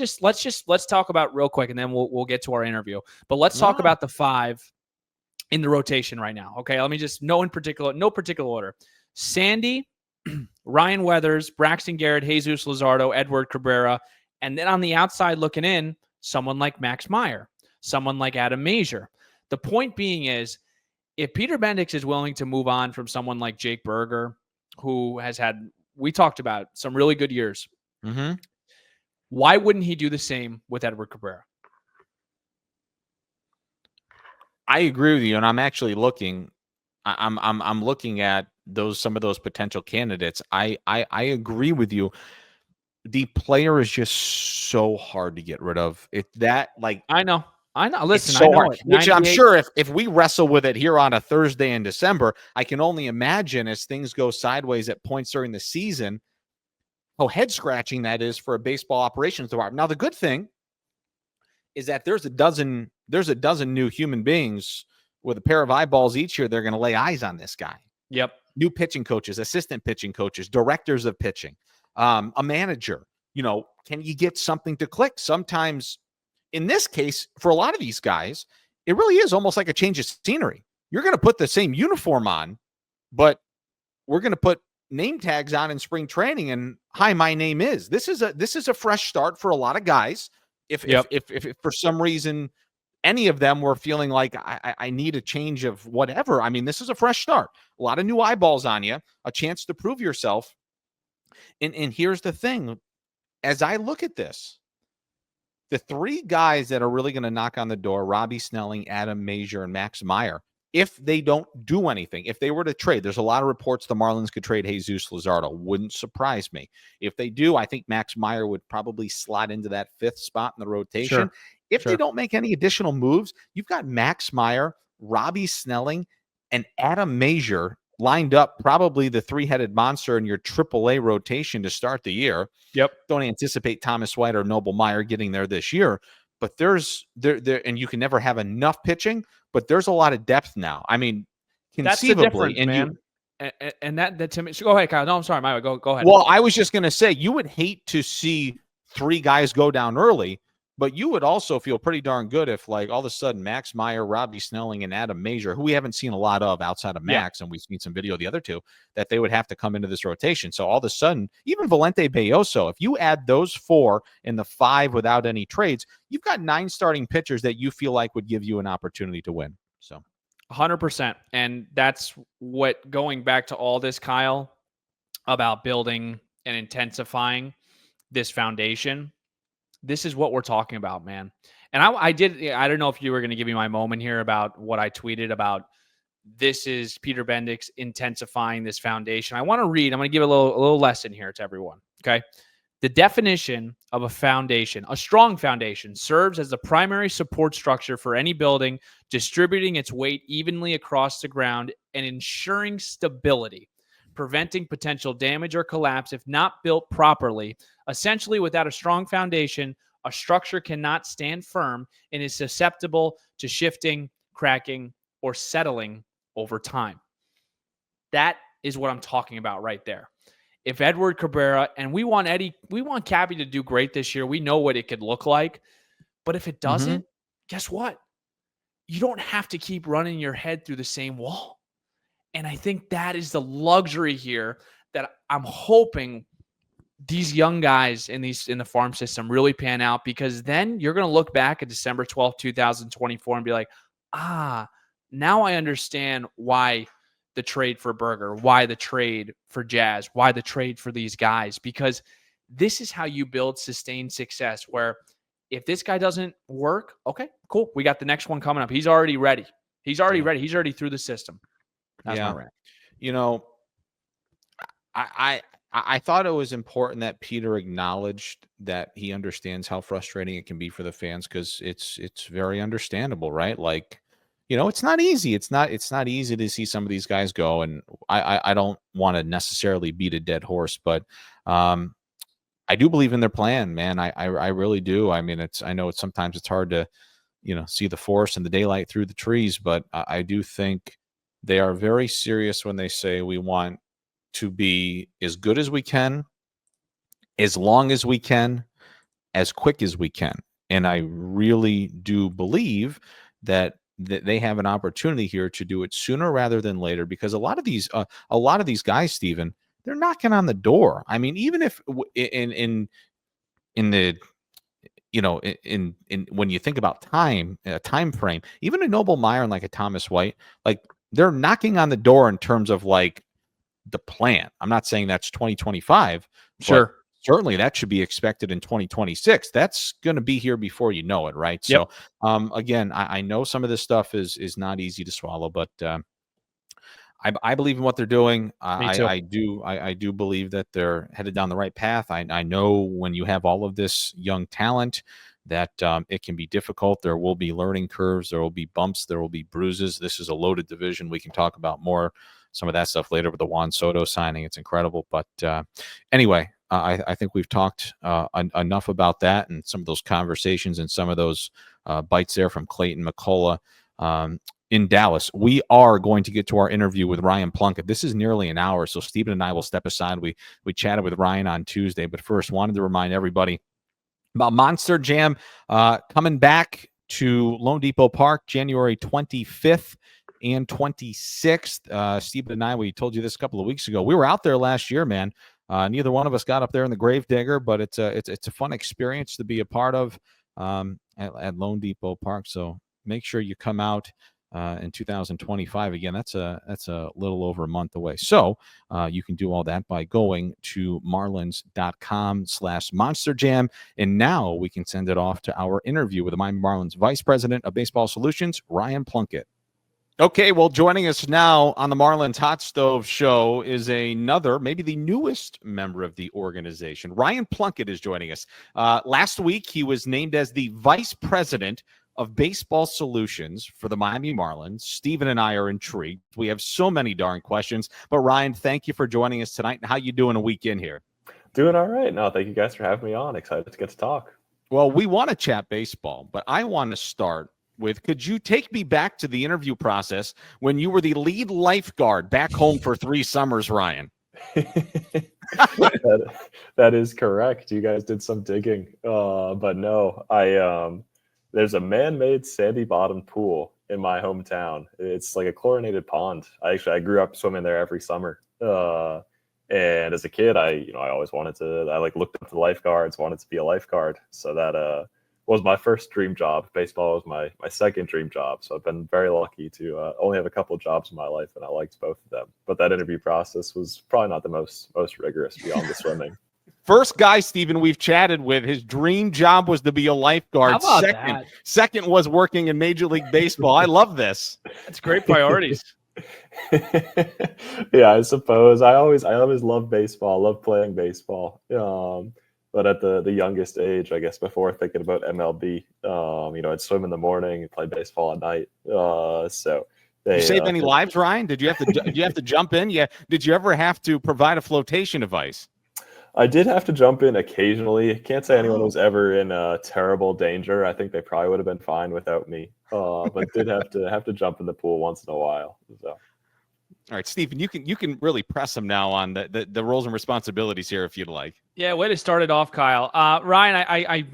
talk about real quick, and then we'll get to our interview. But let's talk about the 5 in the rotation right now. Okay, let me just no particular order. Sandy, Ryan Weathers, Braxton Garrett, Jesus Luzardo, Edward Cabrera, and then on the outside looking in, someone like Max Meyer, someone like Adam Major. The point being is, if Peter Bendix is willing to move on from someone like Jake Berger, who has had, we talked about, some really good years, why wouldn't he do the same with Edward Cabrera? I agree with you, and I'm actually looking. I'm looking at some of those potential candidates. I agree with you. The player is just so hard to get rid of. I know. Listen, so I know hard, it. which I'm sure if we wrestle with it here on a Thursday in December, I can only imagine as things go sideways at points during the season, how head scratching that is for a baseball operations department. Now, the good thing is that there's a dozen new human beings with a pair of eyeballs each year. They're going to lay eyes on this guy. Yep. New pitching coaches, assistant pitching coaches, directors of pitching, a manager. Can you get something to click? Sometimes, in this case, for a lot of these guys, it really is almost like a change of scenery. You're going to put the same uniform on, but we're going to put name tags on in spring training. And hi, my name is. This is a fresh start for a lot of guys. If for some reason any of them were feeling like I need a change of whatever, I mean, this is a fresh start. A lot of new eyeballs on you, a chance to prove yourself. And here's the thing. As I look at this, the 3 guys that are really going to knock on the door, Robbie Snelling, Adam Major, and Max Meyer, if they don't do anything, if they were to trade, there's a lot of reports the Marlins could trade Jesus Luzardo. Wouldn't surprise me. If they do, I think Max Meyer would probably slot into that 5th spot in the rotation. Sure. If they don't make any additional moves, you've got Max Meyer, Robbie Snelling, and Adam Major lined up, probably the 3-headed monster in your AAA rotation to start the year. Yep. Don't anticipate Thomas White or Noble Meyer getting there this year, but there's and you can never have enough pitching, but there's a lot of depth now. I mean, conceivably, that's the difference, man. And that to me. So go ahead, Kyle. No, I'm sorry, Mike. Go ahead. Well, I was just going to say, you would hate to see 3 guys go down early, but you would also feel pretty darn good if, like, all of a sudden Max Meyer, Robbie Snelling, and Adam Major, who we haven't seen a lot of outside of Max, and we've seen some video of the other 2, that they would have to come into this rotation. So all of a sudden, even Valente Belloso, if you add those 4 in the 5 without any trades, you've got 9 starting pitchers that you feel like would give you an opportunity to win. So 100%. And that's what, going back to all this, Kyle, about building and intensifying this foundation, this is what we're talking about, man. And I don't know if you were going to give me my moment here about what I tweeted about. This is Peter Bendix intensifying this foundation. I'm going to give a little lesson here to everyone. Okay. The definition of a foundation, a strong foundation, serves as the primary support structure for any building, distributing its weight evenly across the ground and ensuring stability, preventing potential damage or collapse if not built properly. Essentially, without a strong foundation, A structure cannot stand firm and is susceptible to shifting, cracking, or settling over time. That is what I'm talking about right there. If Edward Cabrera, and we want Cappy to do great this year. We know what it could look like. But if it doesn't, guess what? You don't have to keep running your head through the same wall. And I think that is the luxury here that I'm hoping these young guys in the farm system really pan out, because then you're going to look back at December 12th, 2024 and be like, now I understand why the trade for Berger, why the trade for Jazz, why the trade for these guys, because this is how you build sustained success, where if this guy doesn't work, okay, cool. We got the next one coming up. He's already ready. He's already ready. He's already through the system. That's my rant. You know, I thought it was important that Peter acknowledged that he understands how frustrating it can be for the fans, because it's very understandable, right? Like, you know, it's not easy. It's not easy to see some of these guys go, and I don't want to necessarily beat a dead horse, but I do believe in their plan, man. I really do. I mean, I know sometimes it's hard to, you know, see the forest and the daylight through the trees, but I do think they are very serious when they say we want to be as good as we can, as long as we can, as quick as we can. And I really do believe that they have an opportunity here to do it sooner rather than later, because a lot of these guys, Steven, they're knocking on the door. I mean, even if in the, you know, in when you think about time frame, even a Noble Meyer and like a Thomas White, like they're knocking on the door in terms of like the plan. I'm not saying that's 2025. Sure. Certainly that should be expected in 2026. That's going to be here before you know it, right? Yep. So, again, I know some of this stuff is not easy to swallow, but I believe in what they're doing. Me too. I do believe that they're headed down the right path. I know when you have all of this young talent that it can be difficult. There will be learning curves. There will be bumps. There will be bruises. This is a loaded division. We can talk about some of that stuff later with the Juan Soto signing. It's incredible. But anyway, I think we've talked enough about that and some of those conversations and some of those bites there from Clayton McCullough in Dallas. We are going to get to our interview with Ryan Plunkett. This is nearly an hour, so Stephen and I will step aside. We chatted with Ryan on Tuesday, but first wanted to remind everybody about Monster Jam coming back to Lone Depot Park January 25th and 26th. Stephen and I, we told you this a couple of weeks ago. We were out there last year, man. Neither one of us got up there in the Gravedigger, but it's a fun experience to be a part of at Lone Depot Park. So make sure you come out in 2025. Again, that's a little over a month away. So you can do all that by going to marlins.com/monsterjam. And now we can send it off to our interview with the Miami Marlins Vice President of Baseball Solutions, Ryan Plunkett. Okay, well, joining us now on the Marlins Hot Stove Show is another, maybe the newest member of the organization. Ryan Plunkett is joining us. Last week, he was named as the Vice President of Baseball Solutions for the Miami Marlins. Stephen and I are intrigued. We have so many darn questions. But Ryan, thank you for joining us tonight. How you doing a week in here? Doing all right. No, thank you guys for having me on. Excited to get to talk. Well, we want to chat baseball, but I want to start with, could you take me back to the interview process when you were the lead lifeguard back home for 3 summers, Ryan? That is correct. You guys did some digging. But no, there's a man-made sandy bottom pool in my hometown. It's like a chlorinated pond. I grew up swimming there every summer. And as a kid, I always wanted to, looked up to the lifeguards, wanted to be a lifeguard. So that was my first dream job. Baseball was my second dream job. So I've been very lucky to only have a couple of jobs in my life, and I liked both of them. But that interview process was probably not the most rigorous beyond the swimming. First guy, Stephen, we've chatted with, his dream job was to be a lifeguard. How about that? Second was working in Major League Baseball. I love this. That's great priorities. Yeah, I suppose. I always loved baseball. Loved playing baseball. But at the youngest age, I guess, before thinking about MLB, I'd swim in the morning and play baseball at night. So Did you save any lives, Ryan? Did you have to jump in? Yeah. Did you ever have to provide a flotation device? I did have to jump in occasionally. Can't say anyone was ever in terrible danger. I think they probably would have been fine without me. But did have to jump in the pool once in a while. So. All right, Stephen, you can really press him now on the roles and responsibilities here if you'd like. Yeah, way to start it off, Kyle. Ryan, I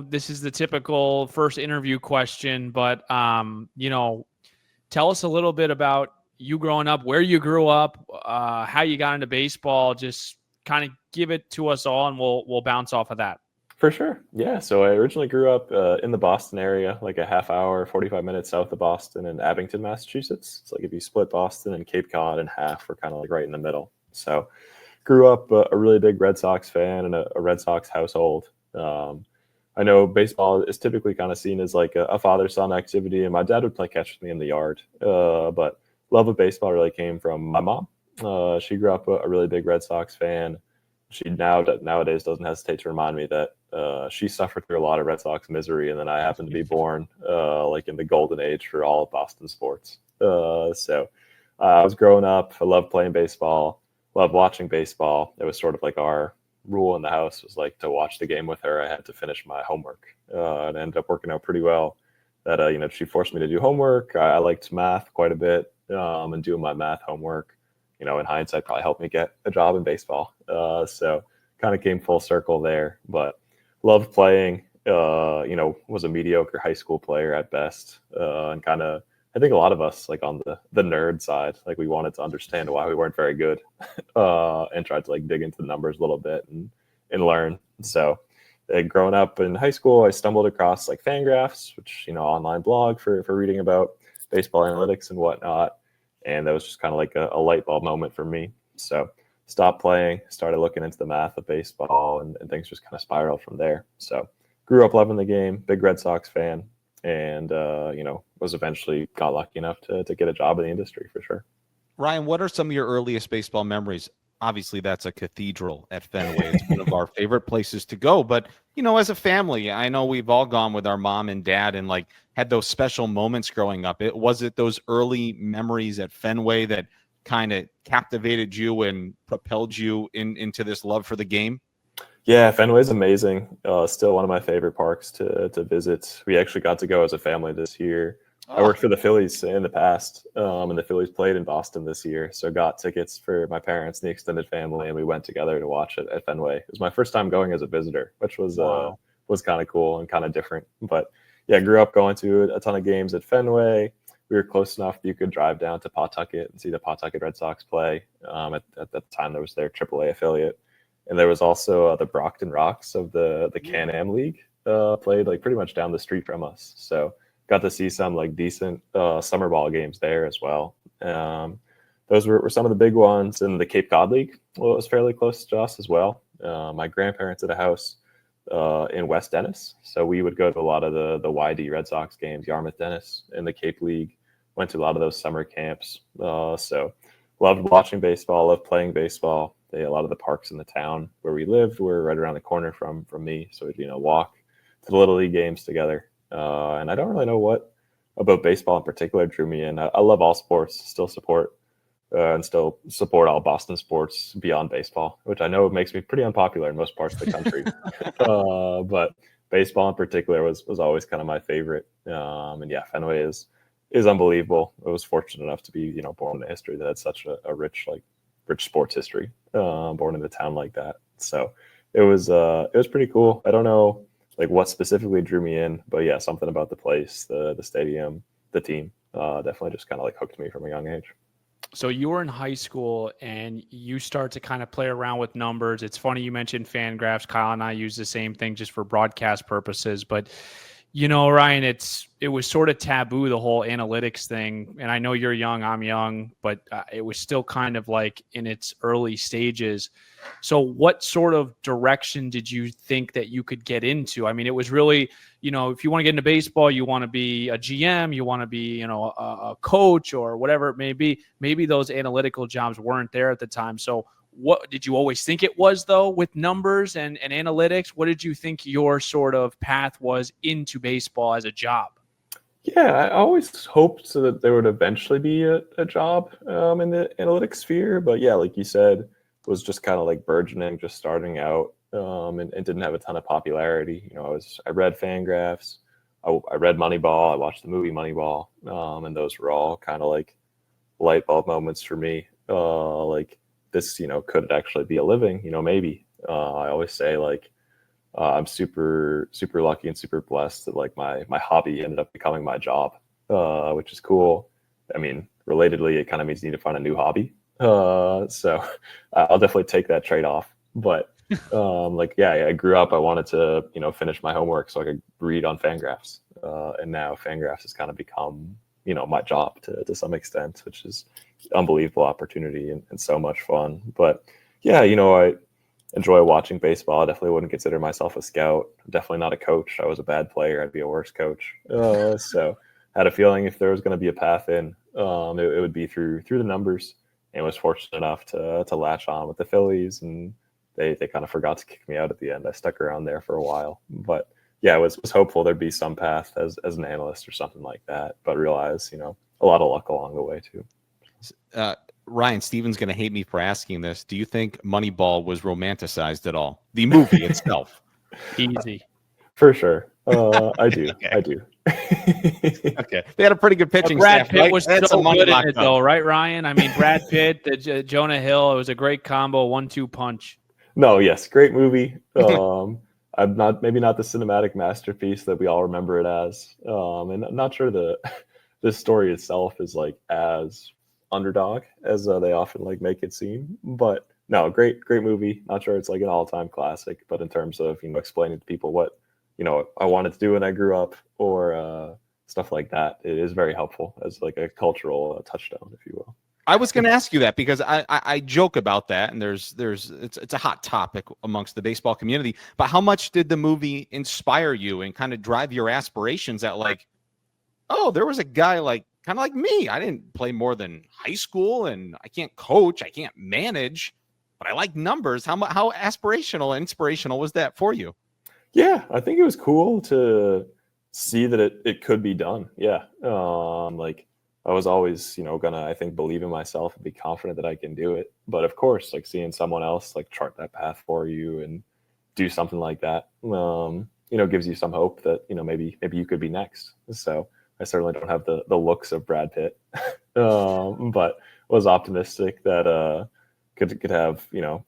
this is the typical first interview question, but tell us a little bit about you growing up, where you grew up, how you got into baseball. Just kind of give it to us all, and we'll bounce off of that. For sure. Yeah. So I originally grew up in the Boston area, like a half hour, 45 minutes south of Boston in Abington, Massachusetts. It's like if you split Boston and Cape Cod in half, we're kind of like right in the middle. So grew up a really big Red Sox fan and a Red Sox household. I know baseball is typically kind of seen as like a father-son activity, and my dad would play catch with me in the yard. But love of baseball really came from my mom. She grew up a really big Red Sox fan. She nowadays doesn't hesitate to remind me that she suffered through a lot of Red Sox misery, and then I happened to be born like in the golden age for all of Boston sports. So I was growing up. I loved playing baseball, loved watching baseball. It was sort of like our rule in the house was like to watch the game with her. I had to finish my homework. It ended up working out pretty well. That she forced me to do homework. I liked math quite a bit, and doing my math homework, in hindsight, probably helped me get a job in baseball. So kind of came full circle there, but loved playing, was a mediocre high school player at best. And kind of, I think a lot of us like on the nerd side, like we wanted to understand why we weren't very good and tried to like dig into the numbers a little bit and learn. So growing up in high school, I stumbled across like Fangraphs, which, online blog for reading about baseball analytics and whatnot. And that was just kind of like a light bulb moment for me. So stopped playing, started looking into the math of baseball, and things just kind of spiraled from there. So grew up loving the game, big Red Sox fan, and, was eventually got lucky enough to get a job in the industry for sure. Ryan, what are some of your earliest baseball memories? Obviously, that's a cathedral at Fenway. It's one of our favorite places to go. But, as a family, I know we've all gone with our mom and dad and like had those special moments growing up. Was it those early memories at Fenway that kind of captivated you and propelled you into this love for the game? Yeah, Fenway's amazing. Still one of my favorite parks to visit. We actually got to go as a family this year. I worked for the Phillies in the past, and the Phillies played in Boston this year. So got tickets for my parents and the extended family, and we went together to watch it at Fenway. It was my first time going as a visitor, which was kind of cool and kind of different. But yeah, grew up going to a ton of games at Fenway. We were close enough that you could drive down to Pawtucket and see the Pawtucket Red Sox play. At that time, there was their AAA affiliate. And there was also the Brockton Rocks of the Can-Am League played like pretty much down the street from us. So got to see some like decent summer ball games there as well. Those were some of the big ones. And the Cape Cod League was fairly close to us as well. My grandparents had a house in West Dennis. So we would go to a lot of the YD Red Sox games, Yarmouth Dennis in the Cape League. Went to a lot of those summer camps. So loved watching baseball, loved playing baseball. A lot of the parks in the town where we lived were right around the corner from me. So we'd, walk to the Little League games together. And I don't really know what about baseball in particular drew me in. I love all sports, still support all Boston sports beyond baseball, which I know makes me pretty unpopular in most parts of the country. But baseball in particular was always kind of my favorite. And yeah, Fenway is unbelievable. I was fortunate enough to be, born in a history that had such a rich sports history, born in a town like that. So it was pretty cool. I don't know like what specifically drew me in, but yeah, something about the place, the stadium, the team, definitely just kind of like hooked me from a young age. So you were in high school and you start to kind of play around with numbers. It's funny you mentioned Fangraphs. Kyle and I use the same thing just for broadcast purposes, but Ryan, it was sort of taboo, the whole analytics thing. And I know you're young, I'm young, but it was still kind of like in its early stages. So what sort of direction did you think that you could get into? I mean, it was really, if you want to get into baseball, you want to be a GM, you want to be, a coach or whatever it may be. Maybe those analytical jobs weren't there at the time. So what did you always think it was, though, with numbers and analytics? What did you think your sort of path was into baseball as a job? Yeah, I always hoped that there would eventually be a job in the analytics sphere. But yeah, like you said, was just kind of like burgeoning, just starting out, and didn't have a ton of popularity. You know, I read Fangraphs, I read Moneyball, I watched the movie Moneyball, and those were all kind of like light bulb moments for me. Like this, you know, could it actually be a living? You know, maybe. I always say like I'm super lucky and super blessed that like my hobby ended up becoming my job, which is cool. I mean, relatedly, it kind of means you need to find a new hobby. So I'll definitely take that trade off. But like, yeah, I grew up, I wanted to, you know, finish my homework so I could read on Fangraphs. And now Fangraphs has kind of become, you know, my job to some extent, which is unbelievable opportunity and so much fun. But yeah, you know, I enjoy watching baseball. I definitely wouldn't consider myself a scout. I'm definitely not a coach. I was a bad player. I'd be a worse coach. So I had a feeling if there was going to be a path in, it would be through the numbers. And was fortunate enough to latch on with the Phillies, and they kind of forgot to kick me out at the end. I stuck around there for a while, but yeah, I was hopeful there'd be some path as an analyst or something like that, but realized, you know, a lot of luck along the way too. Ryan, Steven's going to hate me for asking this. Do you think Moneyball was romanticized at all? The movie itself. Easy. For sure. I do. Okay. I do. Okay. They had a pretty good pitching Brad staff. Pitt Right? was That's so a money good in locked it, up. though, right, Ryan? I mean, Brad Pitt, Jonah Hill, it was a great combo, 1-2 punch. No, yes, great movie. I'm maybe not the cinematic masterpiece that we all remember it as. And I'm not sure the story itself is like as underdog as they often like make it seem. But no, great movie. Not sure it's like an all-time classic, but in terms of, you know, explaining to people what, you know, I wanted to do when I grew up, or stuff like that, it is very helpful as like a cultural touchstone, if you will. I was going to ask you that because I joke about that, and it's a hot topic amongst the baseball community. But how much did the movie inspire you and kind of drive your aspirations at like, oh, there was a guy like kind of like me. I didn't play more than high school, and I can't coach, I can't manage, but I like numbers. How aspirational and inspirational was that for you? Yeah, I think it was cool to see that it could be done. Yeah. Like I was always, you know, gonna, I think, believe in myself and be confident that I can do it. But of course, like seeing someone else like chart that path for you and do something like that, you know, gives you some hope that, you know, maybe you could be next. So I certainly don't have the looks of Brad Pitt, but was optimistic that could have, you know,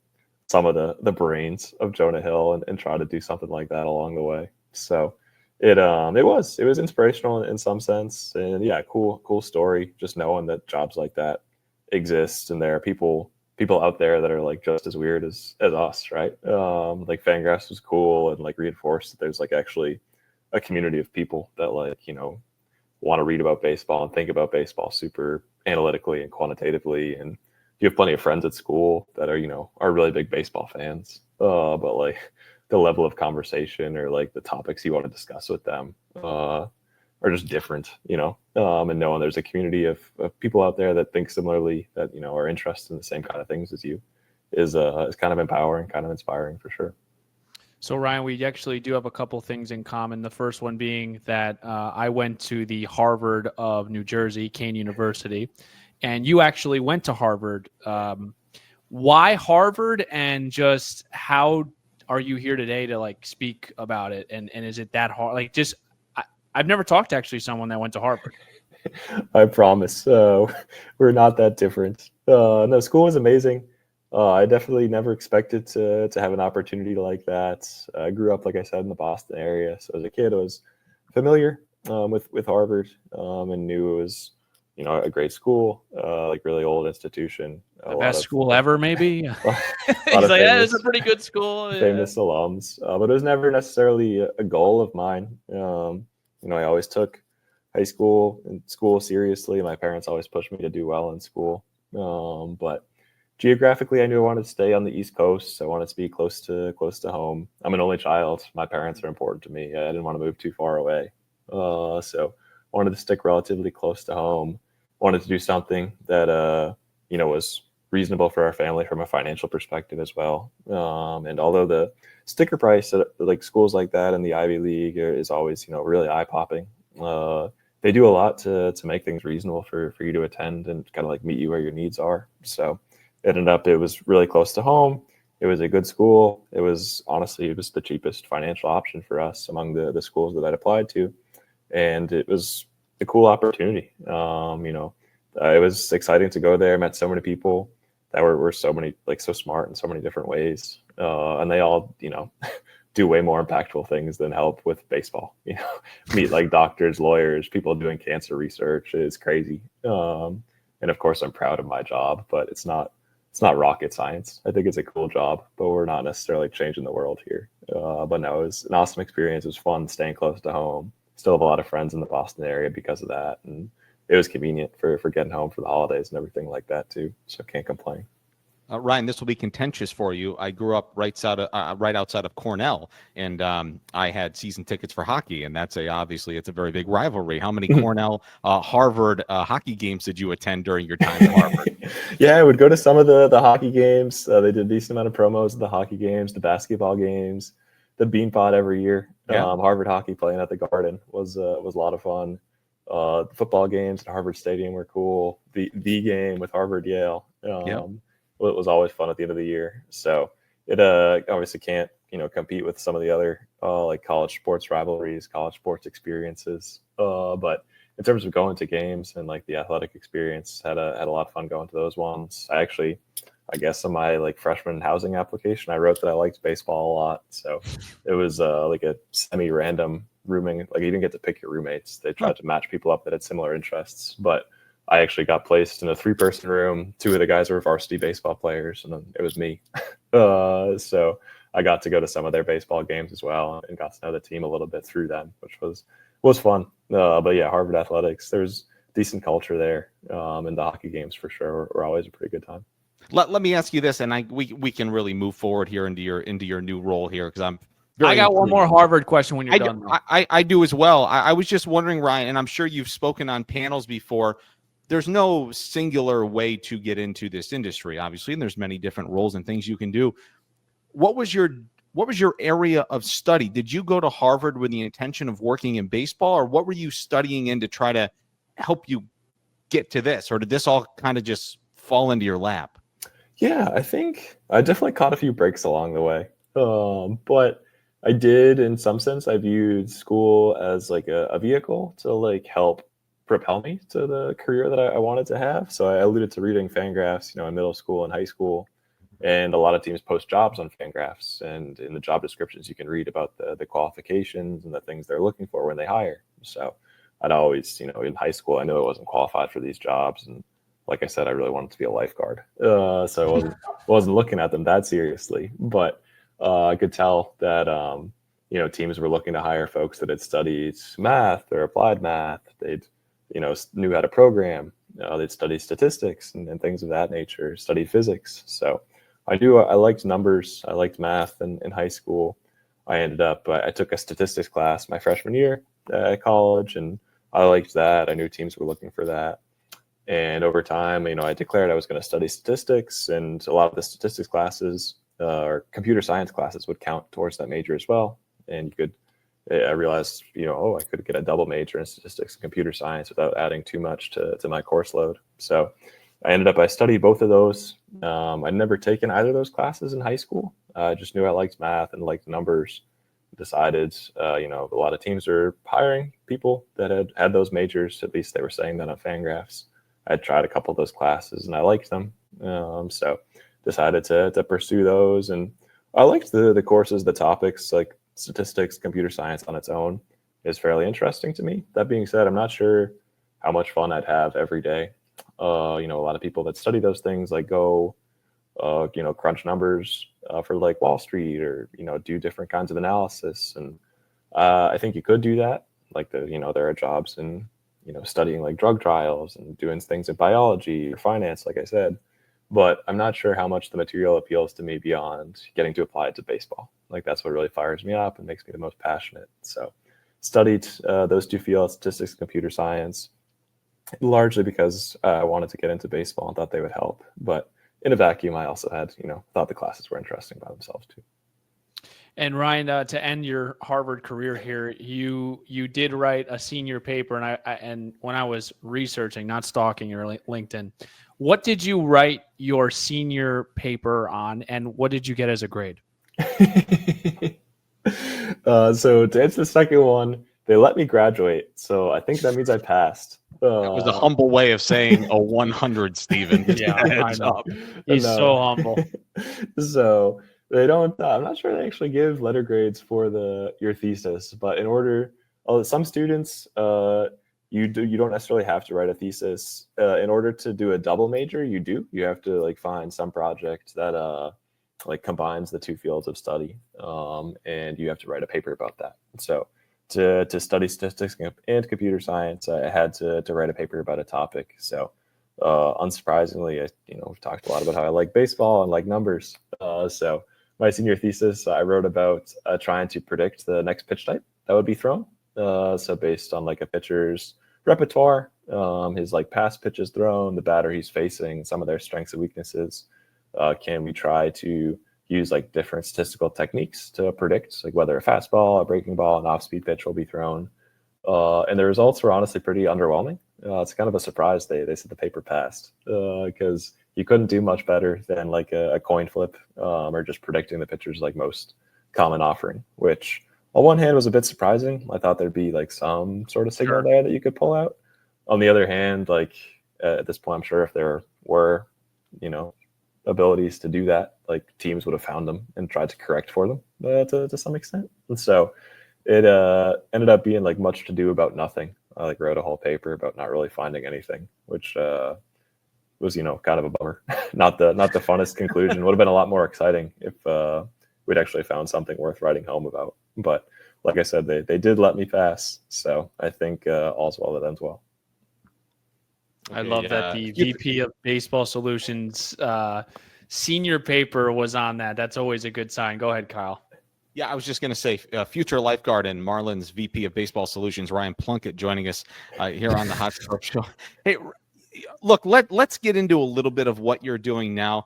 some of the brains of Jonah Hill and try to do something like that along the way. So it was inspirational in some sense, and yeah, cool story. Just knowing that jobs like that exist, and there are people out there that are like just as weird as us, right? Like Fangraphs was cool and like reinforced that there's like actually a community of people that like, you know, want to read about baseball and think about baseball super analytically and quantitatively. And you have plenty of friends at school that are, you know, are really big baseball fans, but like the level of conversation or like the topics you want to discuss with them are just different, you know, and knowing there's a community of people out there that think similarly, that, you know, are interested in the same kind of things as you is kind of empowering, kind of inspiring for sure. So, Ryan, we actually do have a couple things in common. The first one being that I went to the Harvard of New Jersey, Kean University, and you actually went to Harvard. Why Harvard, and just how are you here today to like speak about it? And is it that hard? Like, just I've never talked to actually someone that went to Harvard. I promise. We're not that different. No, school was amazing. I definitely never expected to have an opportunity like that. I grew up, like I said, in the Boston area. So as a kid, I was familiar with Harvard and knew it was, you know, a great school, like really old institution. The best school ever, maybe. He's like, yeah, it's a pretty good school. Famous alums, but it was never necessarily a goal of mine. You know, I always took high school and school seriously. My parents always pushed me to do well in school, but geographically, I knew I wanted to stay on the East Coast. I wanted to be close to home. I'm an only child. My parents are important to me. I didn't want to move too far away, so I wanted to stick relatively close to home. Wanted to do something that you know, was reasonable for our family from a financial perspective as well. And although the sticker price at like schools like that in the Ivy League is always, you know, really eye popping, they do a lot to make things reasonable for you to attend and kind of like meet you where your needs are. So it was really close to home. It was a good school. It was the cheapest financial option for us among the schools that I'd applied to, and it was a cool opportunity. It was exciting to go there. Met so many people that were so smart in so many different ways, and they all do way more impactful things than help with baseball. Meet like doctors, lawyers, people doing cancer research. It's crazy. And of course, I'm proud of my job, but it's not rocket science. I think it's a cool job, but we're not necessarily changing the world here. But no, it was an awesome experience. It was fun staying close to home. Still have a lot of friends in the Boston area because of that, and it was convenient for getting home for the holidays and everything like that too. So can't complain. Ryan, this will be contentious for you. I grew up right outside of Cornell, and I had season tickets for hockey, and obviously it's a very big rivalry. How many Cornell Harvard hockey games did you attend during your time at Harvard? Yeah, I would go to some of the hockey games. They did a decent amount of promos of the hockey games, the basketball games, the Bean Pod every year. Yeah. Harvard hockey playing at the Garden was a lot of fun. The football games at Harvard Stadium were cool. The game with Harvard Yale. It was always fun at the end of the year. So it obviously can't compete with some of the other like college sports rivalries, college sports experiences. But in terms of going to games and like the athletic experience, had a lot of fun going to those ones. I guess on my like freshman housing application, I wrote that I liked baseball a lot. So it was like a semi-random rooming. Like you didn't get to pick your roommates. They tried to match people up that had similar interests, but I actually got placed in a 3-person room. 2 of the guys were varsity baseball players, and then it was me. So I got to go to some of their baseball games as well and got to know the team a little bit through them, which was fun. But yeah, Harvard athletics, there's decent culture there, and the hockey games for sure were always a pretty good time. Let me ask you this, and we can really move forward here into your new role here, because I got one more Harvard question when you're done. I do as well. I was just wondering, Ryan, and I'm sure you've spoken on panels before. There's no singular way to get into this industry, obviously, and there's many different roles and things you can do. What was your area of study? Did you go to Harvard with the intention of working in baseball, or what were you studying in to try to help you get to this, or did this all kind of just fall into your lap? Yeah, I think I definitely caught a few breaks along the way, but I did, in some sense, I viewed school as like a vehicle to like help propel me to the career that I wanted to have. So I alluded to reading Fangraphs, in middle school and high school, and a lot of teams post jobs on Fangraphs, and in the job descriptions you can read about the qualifications and the things they're looking for when they hire. So I'd always, in high school, I knew I wasn't qualified for these jobs, and like I said, I really wanted to be a lifeguard. So I wasn't looking at them that seriously, but I could tell that teams were looking to hire folks that had studied math or applied math. They'd knew how to program. They'd study statistics and things of that nature, study physics. So I liked numbers. I liked math in high school. I took a statistics class my freshman year at college, and I liked that. I knew teams were looking for that. And over time, I declared I was going to study statistics, and a lot of the statistics classes or computer science classes would count towards that major as well. And I realized, I could get a double major in statistics and computer science without adding too much to my course load. So I studied both of those. I'd never taken either of those classes in high school. I just knew I liked math and liked numbers. Decided, a lot of teams are hiring people that had those majors. At least they were saying that on Fangraphs. I tried a couple of those classes and I liked them. So decided to pursue those. And I liked the courses, the topics, like statistics, computer science on its own is fairly interesting to me. That being said, I'm not sure how much fun I'd have every day. A lot of people that study those things like go, crunch numbers for like Wall Street, or, do different kinds of analysis. And I think you could do that. Like there are jobs in, studying like drug trials and doing things in biology or finance, like I said. But I'm not sure how much the material appeals to me beyond getting to apply it to baseball. Like that's what really fires me up and makes me the most passionate. So studied those two fields, statistics, computer science, largely because I wanted to get into baseball and thought they would help. But in a vacuum, I also had, thought the classes were interesting by themselves too. And Ryan, to end your Harvard career here, you did write a senior paper, and when I was researching, not stalking your LinkedIn, what did you write your senior paper on, and what did you get as a grade? So to answer the second one, they let me graduate, so I think that means I passed. That was a humble way of saying a 100, Steven. Yeah, I know. He's so humble. So they don't. I'm not sure they actually give letter grades for your thesis, but some students, you don't necessarily have to write a thesis. In order to do a double major, you do. You have to like find some project that like combines the two fields of study, and you have to write a paper about that. So to study statistics and computer science, I had to write a paper about a topic. So unsurprisingly, we've talked a lot about how I like baseball and like numbers. So my senior thesis, I wrote about trying to predict the next pitch type that would be thrown. So based on like a pitcher's repertoire, his like past pitches thrown, the batter he's facing, some of their strengths and weaknesses, can we try to use like different statistical techniques to predict like whether a fastball, a breaking ball, an off-speed pitch will be thrown. And the results were honestly pretty underwhelming. It's kind of a surprise they said the paper passed, because you couldn't do much better than like a coin flip, or just predicting the pitcher's like most common offering, which on one hand was a bit surprising. I thought there'd be like some sort of signal there that you could pull out. On the other hand, like at this point, I'm sure if there were, abilities to do that, like teams would have found them and tried to correct for them to some extent. And so it ended up being like much to do about nothing. I like wrote a whole paper about not really finding anything, which was kind of a bummer. not the funnest conclusion. Would have been a lot more exciting if we'd actually found something worth writing home about. But like I said, they did let me pass, so I think all's well that ends well. I love that the VP of Baseball Solutions senior paper was on that. That's always a good sign. Go ahead, Kyle. Yeah, I was just going to say future lifeguard and Marlins VP of Baseball Solutions, Ryan Plunkett, joining us here on the Hot Stove Show. Hey, look, let's get into a little bit of what you're doing now.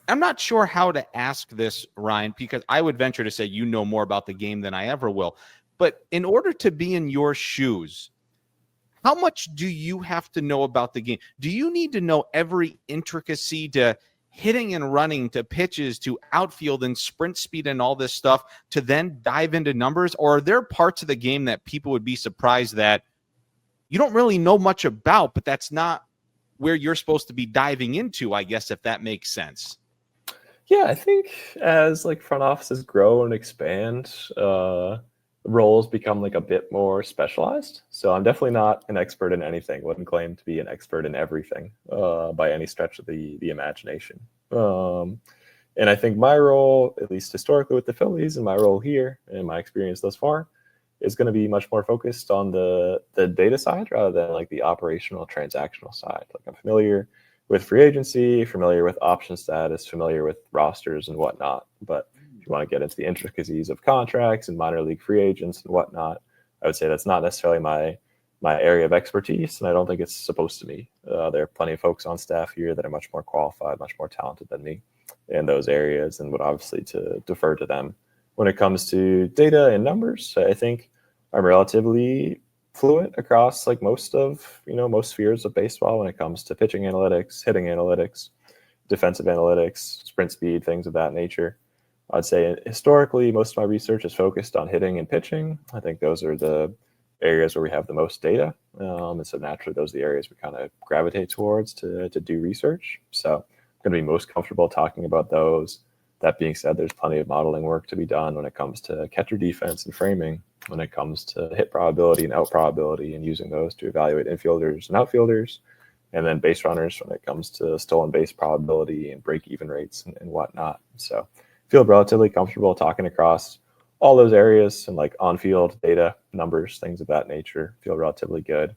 I'm not sure how to ask this, Ryan, because I would venture to say you know more about the game than I ever will. But in order to be in your shoes, how much do you have to know about the game? Do you need to know every intricacy to hitting and running to pitches to outfield and sprint speed and all this stuff to then dive into numbers? Or are there parts of the game that people would be surprised that you don't really know much about, but that's not where you're supposed to be diving into, I guess, if that makes sense? Yeah, I think as like front offices grow and expand, roles become like a bit more specialized. So I'm definitely not an expert in anything. Wouldn't claim to be an expert in everything by any stretch of the imagination. And I think my role, at least historically with the Phillies, and my role here and my experience thus far, is going to be much more focused on the data side rather than like the operational transactional side. Like I'm familiar with free agency, familiar with option status, familiar with rosters and whatnot, but you want to get into the intricacies of contracts and minor league free agents and whatnot, I would say that's not necessarily my area of expertise, and I don't think it's supposed to be. There are plenty of folks on staff here that are much more qualified, much more talented than me in those areas, and would obviously to defer to them. When it comes to data and numbers, I think I'm relatively fluent across like most spheres of baseball when it comes to pitching analytics, hitting analytics, defensive analytics, sprint speed, things of that nature. I'd say historically, most of my research is focused on hitting and pitching. I think those are the areas where we have the most data. And so naturally, those are the areas we kind of gravitate towards to do research. So I'm going to be most comfortable talking about those. That being said, there's plenty of modeling work to be done when it comes to catcher defense and framing, when it comes to hit probability and out probability, and using those to evaluate infielders and outfielders, and then base runners when it comes to stolen base probability and break-even rates and whatnot. So feel relatively comfortable talking across all those areas and like on-field data, numbers, things of that nature. Feel relatively good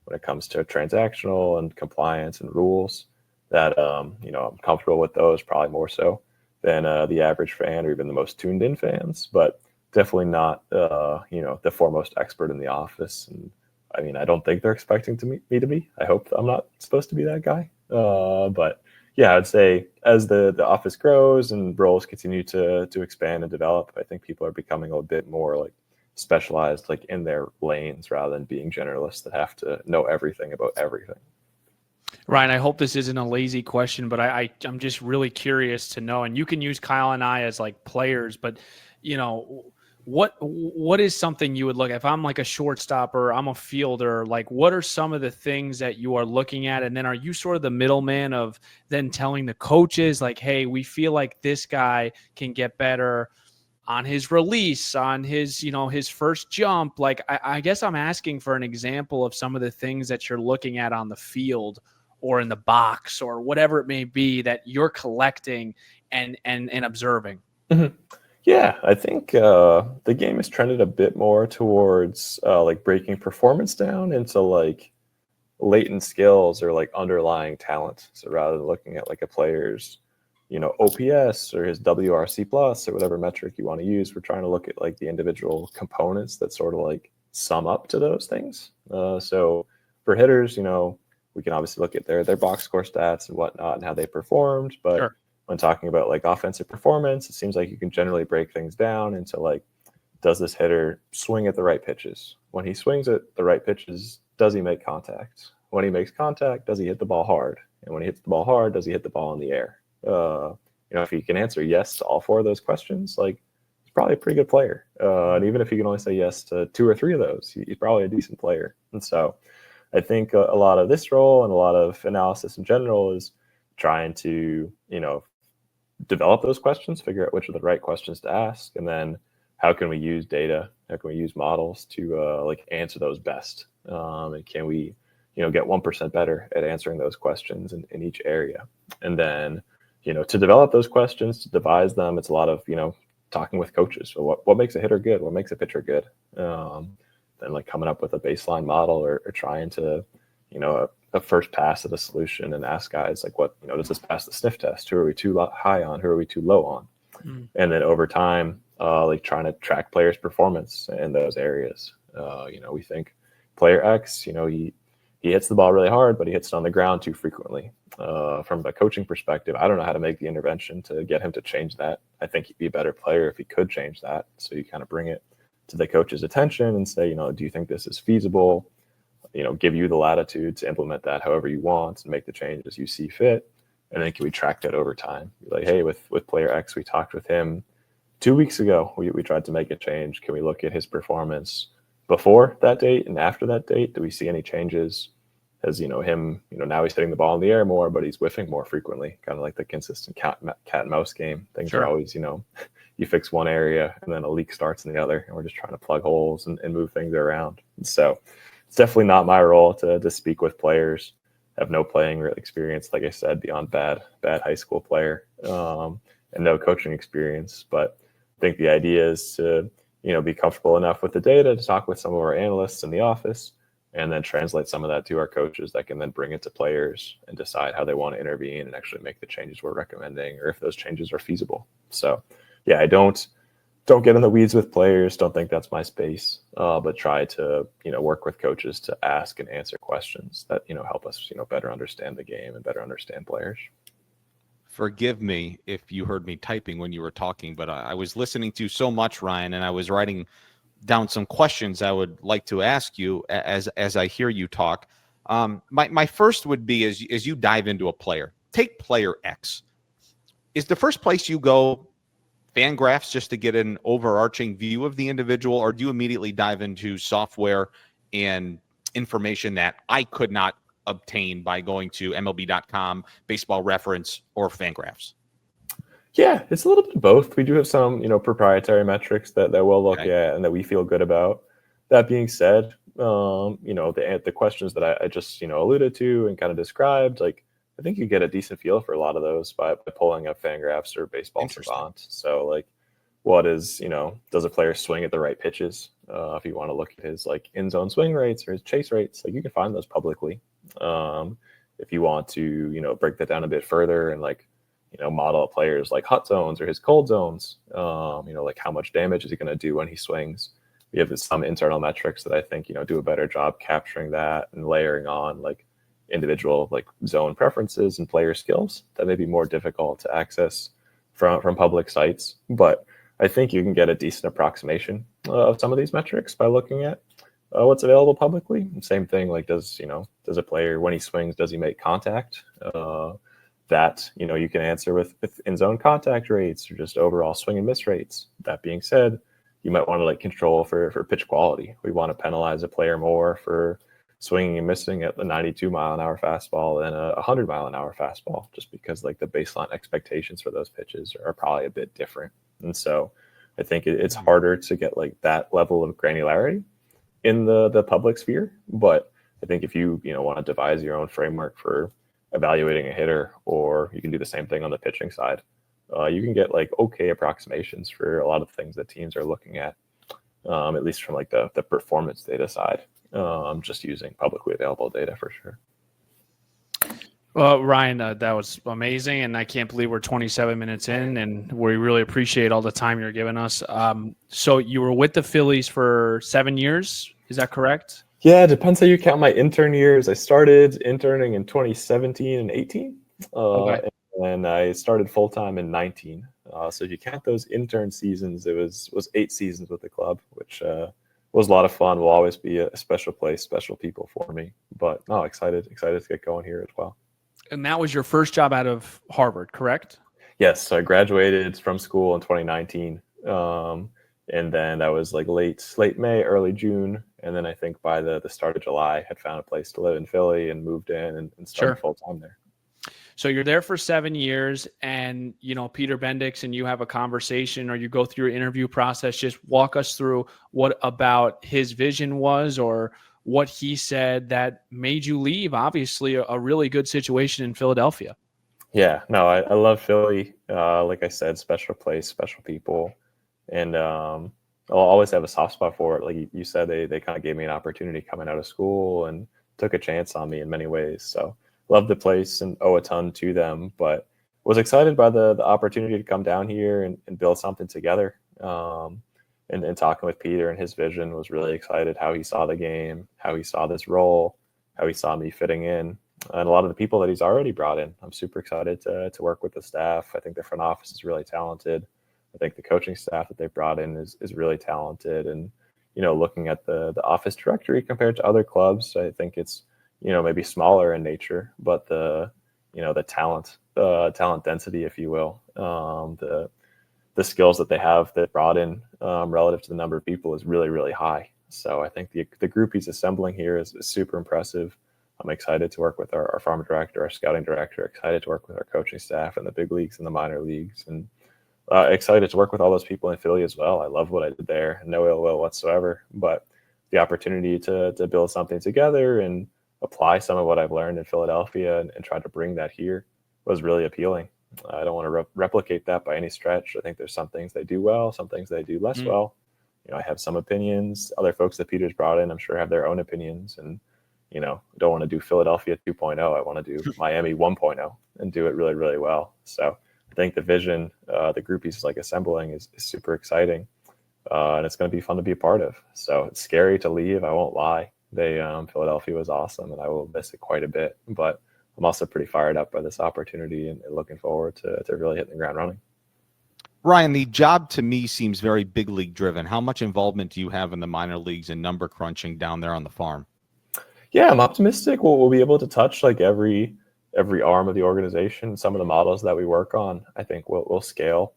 when it comes to transactional and compliance and rules. That I'm comfortable with those probably more so than the average fan or even the most tuned-in fans, but definitely not the foremost expert in the office. And I mean, I don't think they're expecting me to be. I hope I'm not supposed to be that guy. But yeah, I'd say as the office grows and roles continue to expand and develop, I think people are becoming a bit more like specialized, like in their lanes, rather than being generalists that have to know everything about everything. Ryan, I hope this isn't a lazy question, but I'm just really curious to know, and you can use Kyle and I as like players, but you know, what is something you would look at? If I'm like a shortstop or I'm a fielder, like what are some of the things that you are looking at? And then are you sort of the middleman of then telling the coaches like, hey, we feel like this guy can get better on his release, on his, his first jump? Like, I guess I'm asking for an example of some of the things that you're looking at on the field or in the box or whatever it may be that you're collecting and observing. Mm-hmm. Yeah, I think the game has trended a bit more towards like breaking performance down into like latent skills or like underlying talent. So rather than looking at like a player's, OPS or his WRC plus or whatever metric you want to use, we're trying to look at like the individual components that sort of like sum up to those things. So for hitters, we can obviously look at their box score stats and whatnot and how they performed, but Sure. When talking about like offensive performance, it seems like you can generally break things down into like, does this hitter swing at the right pitches? When he swings at the right pitches, does he make contact? When he makes contact, does he hit the ball hard? And when he hits the ball hard, does he hit the ball in the air? If he can answer yes to all four of those questions, like he's probably a pretty good player. And even if he can only say yes to 2 or 3 of those, he's probably a decent player. And so I think a lot of this role and a lot of analysis in general is trying to, develop those questions, figure out which are the right questions to ask, and then how can we use data, how can we use models to like answer those best, and can we get 1% better at answering those questions in each area. And then to develop those questions, to devise them, it's a lot of talking with coaches. So what makes a hitter good, what makes a pitcher good, then like coming up with a baseline model or trying to a first pass at a solution and ask guys like, what, does this pass the sniff test? Who are we too high on? Who are we too low on? And then over time, like trying to track players' performance in those areas. We think player X, he hits the ball really hard, but he hits it on the ground too frequently. From a coaching perspective, I don't know how to make the intervention to get him to change that. I think he'd be a better player if he could change that. So you kind of bring it to the coach's attention and say, do you think this is feasible? Give you the latitude to implement that however you want and make the changes you see fit. And then can we track that over time? Like, hey, with player X, we talked with him 2 weeks ago. We tried to make a change. Can we look at his performance before that date and after that date? Do we see any changes? As him, now he's hitting the ball in the air more, but he's whiffing more frequently, kind of like the consistent cat and mouse game. Things Sure. are always, you fix one area and then a leak starts in the other, and we're just trying to plug holes and move things around. And so it's definitely not my role to speak with players. I have no playing experience, like I said, beyond bad high school player, and no coaching experience. But I think the idea is to, be comfortable enough with the data to talk with some of our analysts in the office and then translate some of that to our coaches that can then bring it to players and decide how they want to intervene and actually make the changes we're recommending, or if those changes are feasible. So yeah, I don't get in the weeds with players. Don't think that's my space, but try to, work with coaches to ask and answer questions that, help us, better understand the game and better understand players. Forgive me if you heard me typing when you were talking, but I was listening to so much, Ryan, and I was writing down some questions I would like to ask you as I hear you talk. My first would be, as you dive into a player, take player X. Is the first place you go FanGraphs just to get an overarching view of the individual, or do you immediately dive into software and information that I could not obtain by going to MLB.com, Baseball Reference, or FanGraphs? Yeah, it's a little bit of both. We do have some, proprietary metrics that we'll look at and that we feel good about. That being said, the questions that I just, alluded to and kind of described, like, I think you get a decent feel for a lot of those by pulling up FanGraphs or Baseball Savant. So, like, what is, does a player swing at the right pitches? If you want to look at his, like, in-zone swing rates or his chase rates, like, you can find those publicly. If you want to, break that down a bit further and, like, model players like hot zones or his cold zones, like how much damage is he going to do when he swings? We have some internal metrics that I think, do a better job capturing that and layering on, like, individual like zone preferences and player skills that may be more difficult to access from public sites. But I think you can get a decent approximation of some of these metrics by looking at what's available publicly. Same thing, like does a player, when he swings, does he make contact? That you can answer with in zone contact rates or just overall swing and miss rates. That being said, you might want to like control for pitch quality. We want to penalize a player more for swinging and missing at the 92 mile an hour fastball than a 100 mile an hour fastball, just because like the baseline expectations for those pitches are probably a bit different. And so I think it's harder to get like that level of granularity in the public sphere. But I think if you want to devise your own framework for evaluating a hitter, or you can do the same thing on the pitching side, you can get like okay approximations for a lot of things that teams are looking at least from like the performance data side, just using publicly available data for sure. Well, Ryan, that was amazing, and I can't believe we're 27 minutes in, and we really appreciate all the time you're giving us. So you were with the Phillies for 7 years, is that correct? Yeah, it depends how you count my intern years. I started interning in 2017 and 18, Okay. and I started full-time in 19. So if you count those intern seasons, it was 8 seasons with the club, which was a lot of fun. Will always be a special place, special people for me. But excited to get going here as well. And that was your first job out of Harvard, correct? Yes, so I graduated from school in 2019, and then that was like late May, early June, and then I think by the start of July, I had found a place to live in Philly and moved in and started full time there. So you're there for 7 years, and Peter Bendix and you have a conversation, or you go through your interview process. Just walk us through what about his vision was, or what he said that made you leave. Obviously, a really good situation in Philadelphia. Yeah, no, I love Philly. Like I said, special place, special people, and I'll always have a soft spot for it. Like you said, they kind of gave me an opportunity coming out of school and took a chance on me in many ways. So love the place and owe a ton to them, but was excited by the opportunity to come down here and build something together. And talking with Peter and his vision, was really excited how he saw the game, how he saw this role, how he saw me fitting in, and a lot of the people that he's already brought in. I'm super excited to work with the staff. I think the front office is really talented. I think the coaching staff that they brought in is really talented. And, looking at the office directory compared to other clubs, I think it's, maybe smaller in nature, but the talent density, if you will, the skills that they have that brought in relative to the number of people is really, really high. So I think the group he's assembling here is super impressive. I'm excited to work with our farm director, our scouting director, excited to work with our coaching staff in the big leagues and the minor leagues, and excited to work with all those people in Philly as well. I love what I did there, no ill will whatsoever, but the opportunity to build something together and apply some of what I've learned in Philadelphia and try to bring that here was really appealing. I don't want to replicate that by any stretch. I think there's some things they do well, some things they do less well. I have some opinions. Other folks that Peter's brought in, I'm sure, have their own opinions. And, don't want to do Philadelphia 2.0. I want to do Miami 1.0 and do it really, really well. So I think the vision, the group he's like assembling is super exciting. And it's going to be fun to be a part of. So it's scary to leave. I won't lie. Philadelphia was awesome, and I will miss it quite a bit. But I'm also pretty fired up by this opportunity and looking forward to really hitting the ground running. Ryan, the job to me seems very big league driven. How much involvement do you have in the minor leagues and number crunching down there on the farm? Yeah, I'm optimistic we'll be able to touch like every arm of the organization. Some of the models that we work on, I think will scale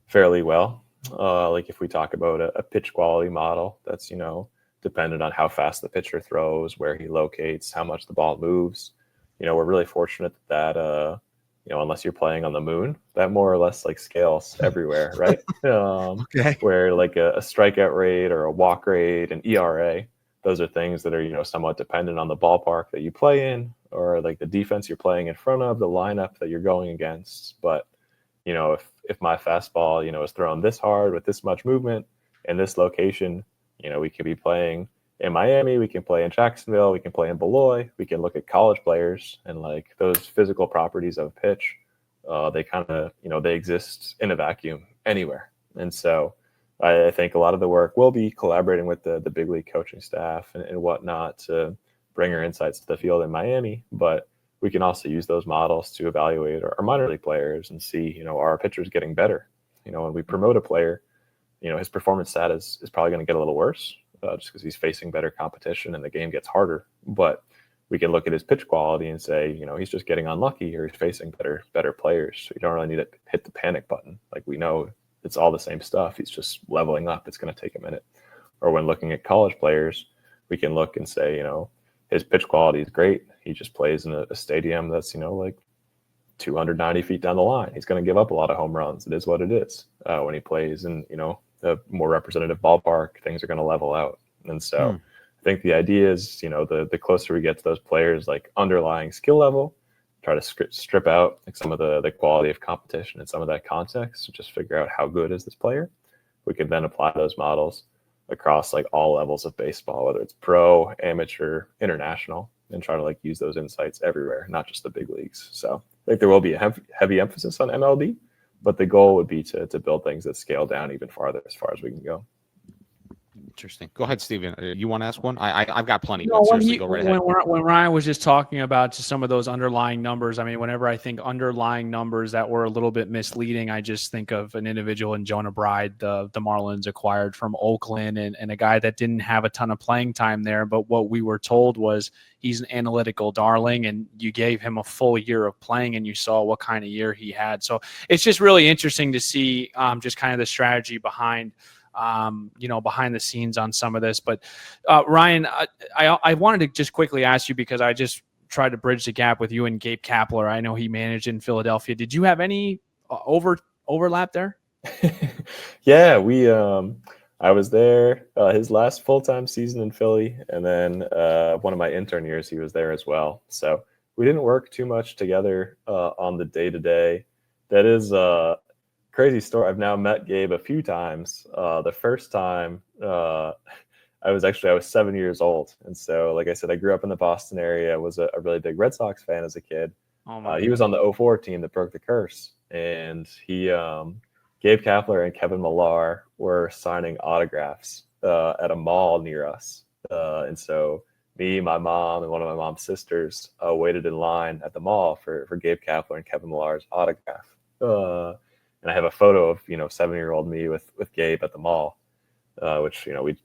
fairly well. Like if we talk about a pitch quality model, that's dependent on how fast the pitcher throws, where he locates, how much the ball moves. We're really fortunate that unless you're playing on the moon, that more or less like scales everywhere, right? Okay. Where like a strikeout rate or a walk rate and ERA, those are things that are, somewhat dependent on the ballpark that you play in, or like the defense you're playing in front of, the lineup that you're going against. But, if my fastball, is thrown this hard with this much movement in this location, we could be playing in Miami, we can play in Jacksonville, we can play in Beloit, we can look at college players, and like those physical properties of pitch, they kind of, they exist in a vacuum anywhere. And so I think a lot of the work will be collaborating with the big league coaching staff and whatnot to bring our insights to the field in Miami, but we can also use those models to evaluate our minor league players and see, are our pitchers getting better? When we promote a player, his performance status is probably going to get a little worse just because he's facing better competition and the game gets harder. But we can look at his pitch quality and say, he's just getting unlucky or he's facing better players. So you don't really need to hit the panic button. Like, we know it's all the same stuff. He's just leveling up. It's going to take a minute. Or when looking at college players, we can look and say, his pitch quality is great. He just plays in a stadium that's, like 290 feet down the line. He's going to give up a lot of home runs. It is what it is. When he plays in, a more representative ballpark, things are going to level out. And so I think the idea is, the closer we get to those players, like underlying skill level, try to strip out like some of the quality of competition and some of that context to just figure out how good is this player. We can then apply those models across like all levels of baseball, whether it's pro, amateur, international, and try to like use those insights everywhere, not just the big leagues. So I think there will be a heavy emphasis on MLB, but the goal would be to build things that scale down even farther as far as we can go. Interesting. Go ahead, Steven. You want to ask one? I've got plenty. No, but seriously, go right ahead. When Ryan was just talking about just some of those underlying numbers, I mean, whenever I think underlying numbers that were a little bit misleading, I just think of an individual in Jonah Bride, the Marlins acquired from Oakland, and a guy that didn't have a ton of playing time there. But what we were told was he's an analytical darling, and you gave him a full year of playing, and you saw what kind of year he had. So it's just really interesting to see just kind of the strategy behind behind the scenes on some of this. But Ryan, I wanted to just quickly ask you, because I just tried to bridge the gap with you and Gabe Kapler. I know he managed in Philadelphia. Did you have any overlap there? Yeah, I was there his last full-time season in Philly, and then one of my intern years he was there as well. So we didn't work too much together on the day-to-day. That is crazy story. I've now met Gabe a few times. The first time I was 7 years old. And so, like I said, I grew up in the Boston area. I was a really big Red Sox fan as a kid. He was on the 04 team that broke the curse. And Gabe Kapler and Kevin Millar were signing autographs at a mall near us. And so me, my mom, and one of my mom's sisters waited in line at the mall for Gabe Kapler and Kevin Millar's autograph. And I have a photo of 7-year-old me with Gabe at the mall, which we'd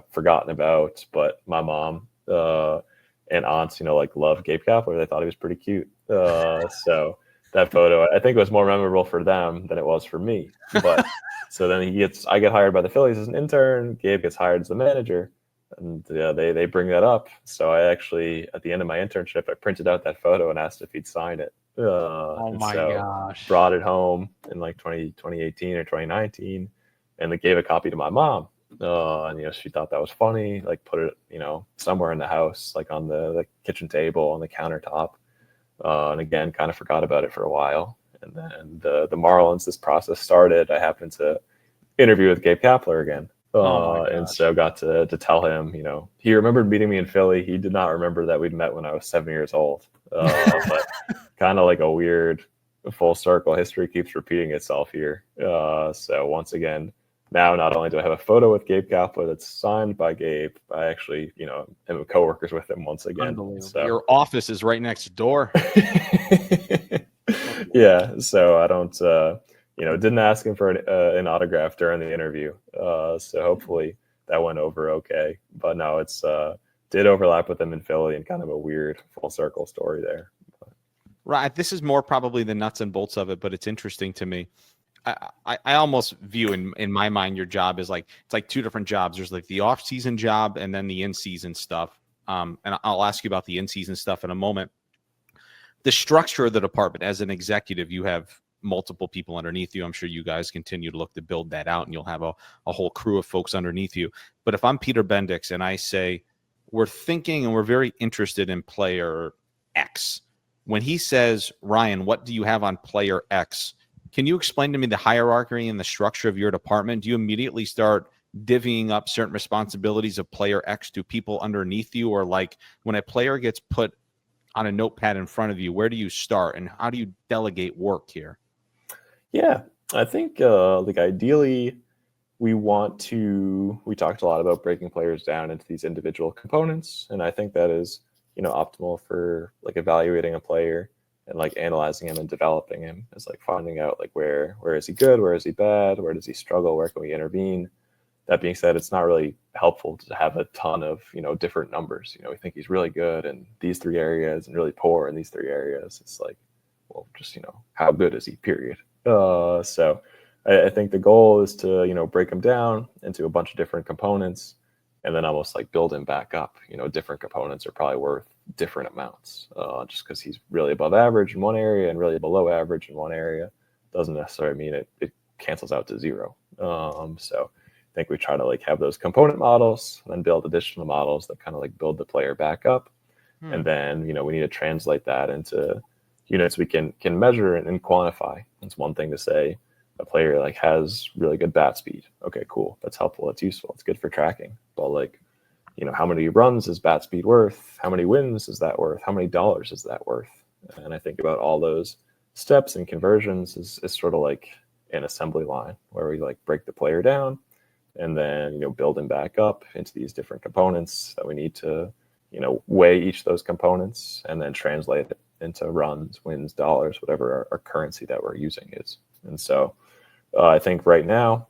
forgotten about. But my mom and aunts love Gabe Kapler. They thought he was pretty cute. So that photo, I think, was more memorable for them than it was for me. But so then I get hired by the Phillies as an intern. Gabe gets hired as the manager, and they bring that up. So I actually, at the end of my internship, I printed out that photo and asked if he'd sign it. Oh my gosh! Brought it home in like 2018 or 2019, and they gave a copy to my mom. And she thought that was funny. Like, put it somewhere in the house, like on the kitchen table, on the countertop. And again, kind of forgot about it for a while. And then the Marlins, this process started. I happened to interview with Gabe Kapler again. And so got to tell him, he remembered meeting me in Philly. He did not remember that we'd met when I was 7 years old. But kind of like a weird full circle. History keeps repeating itself here. So once again, now not only do I have a photo with Gabe Kapler that's signed by Gabe, I actually, am coworkers with him once again. So. Your office is right next door. Yeah. So I don't, didn't ask him for an autograph during the interview. So hopefully that went over okay. But no, it's did overlap with him in Philly, and kind of a weird full circle story there. Right. This is more probably the nuts and bolts of it, but it's interesting to me. I almost view in my mind your job is like, it's like two different jobs. There's like the off-season job and then the in-season stuff. And I'll ask you about the in-season stuff in a moment. The structure of the department, as an executive, you have multiple people underneath you. I'm sure you guys continue to look to build that out, and you'll have a whole crew of folks underneath you. But if I'm Peter Bendix and I say, we're thinking and we're very interested in player X, when he says, Ryan, what do you have on player X? Can you explain to me the hierarchy and the structure of your department? Do you immediately start divvying up certain responsibilities of player X to people underneath you? Or like when a player gets put on a notepad in front of you, where do you start and how do you delegate work here? Yeah, I think ideally we talked a lot about breaking players down into these individual components. And I think that is optimal for like evaluating a player and like analyzing him and developing him, is like finding out like where is he good, where is he bad, where does he struggle, where can we intervene. That being said, it's not really helpful to have a ton of different numbers. We think he's really good in these 3 areas and really poor in these 3 areas. It's like, well, just how good is he, period. So I think the goal is to break him down into a bunch of different components, and then almost like build him back up. Different components are probably worth different amounts. Just because he's really above average in one area and really below average in one area doesn't necessarily mean it cancels out to 0. So I think we try to like have those component models and then build additional models that kind of like build the player back up. And then, we need to translate that into units we can measure and quantify. It's one thing to say a player like has really good bat speed. Okay, cool. That's helpful. That's useful. It's good for tracking. But like, how many runs is bat speed worth? How many wins is that worth? How many dollars is that worth? And I think about all those steps and conversions is sort of like an assembly line where we like break the player down and then, build him back up into these different components that we need to, weigh each of those components and then translate it into runs, wins, dollars, whatever our currency that we're using is. And so I think right now,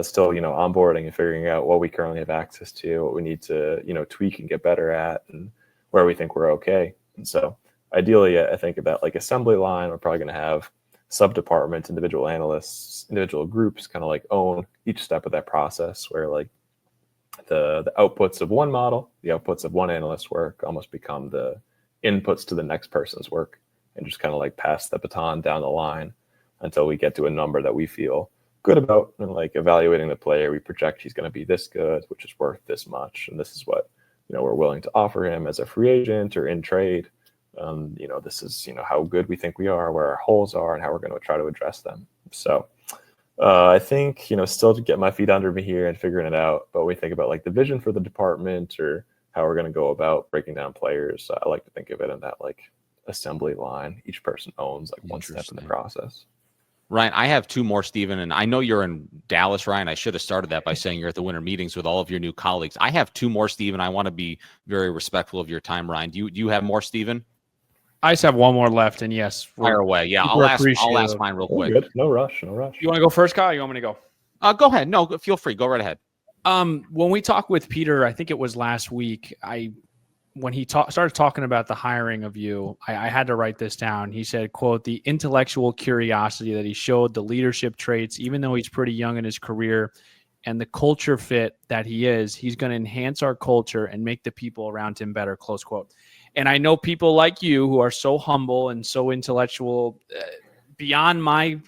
still, onboarding and figuring out what we currently have access to, what we need to, tweak and get better at, and where we think we're okay. And so ideally, I think about like assembly line, we're probably going to have sub-departments, individual analysts, individual groups kind of like own each step of that process, where like the outputs of one model, the outputs of one analyst's work almost become the inputs to the next person's work, and just kind of like pass the baton down the line until we get to a number that we feel good about. And like evaluating the player, we project he's going to be this good, which is worth this much, and this is what we're willing to offer him as a free agent or in trade. This is how good we think we are, where our holes are, and how we're going to try to address them. So I think still to get my feet under me here and figuring it out. But we think about like the vision for the department or how we're going to go about breaking down players. I like to think of it in that like assembly line. Each person owns like one step in the process. Ryan, I have 2 more, Steven, and I know you're in Dallas, Ryan. I should have started that by saying you're at the winter meetings with all of your new colleagues. I have 2 more, Steven. I want to be very respectful of your time, Ryan. Do you have more, Steven? I just have 1 more left, and yes, fire away. Yeah, I'll ask mine real quick. Good. No rush. No rush. You want to go first, Kyle? Or you want me to go? Go ahead. No, feel free. Go right ahead. When we talked with Peter, I think it was last week, when he started talking about the hiring of you, I had to write this down. He said, quote, the intellectual curiosity that he showed, the leadership traits, even though he's pretty young in his career, and the culture fit that he is, he's going to enhance our culture and make the people around him better, close quote. And I know people like you who are so humble and so intellectual, beyond my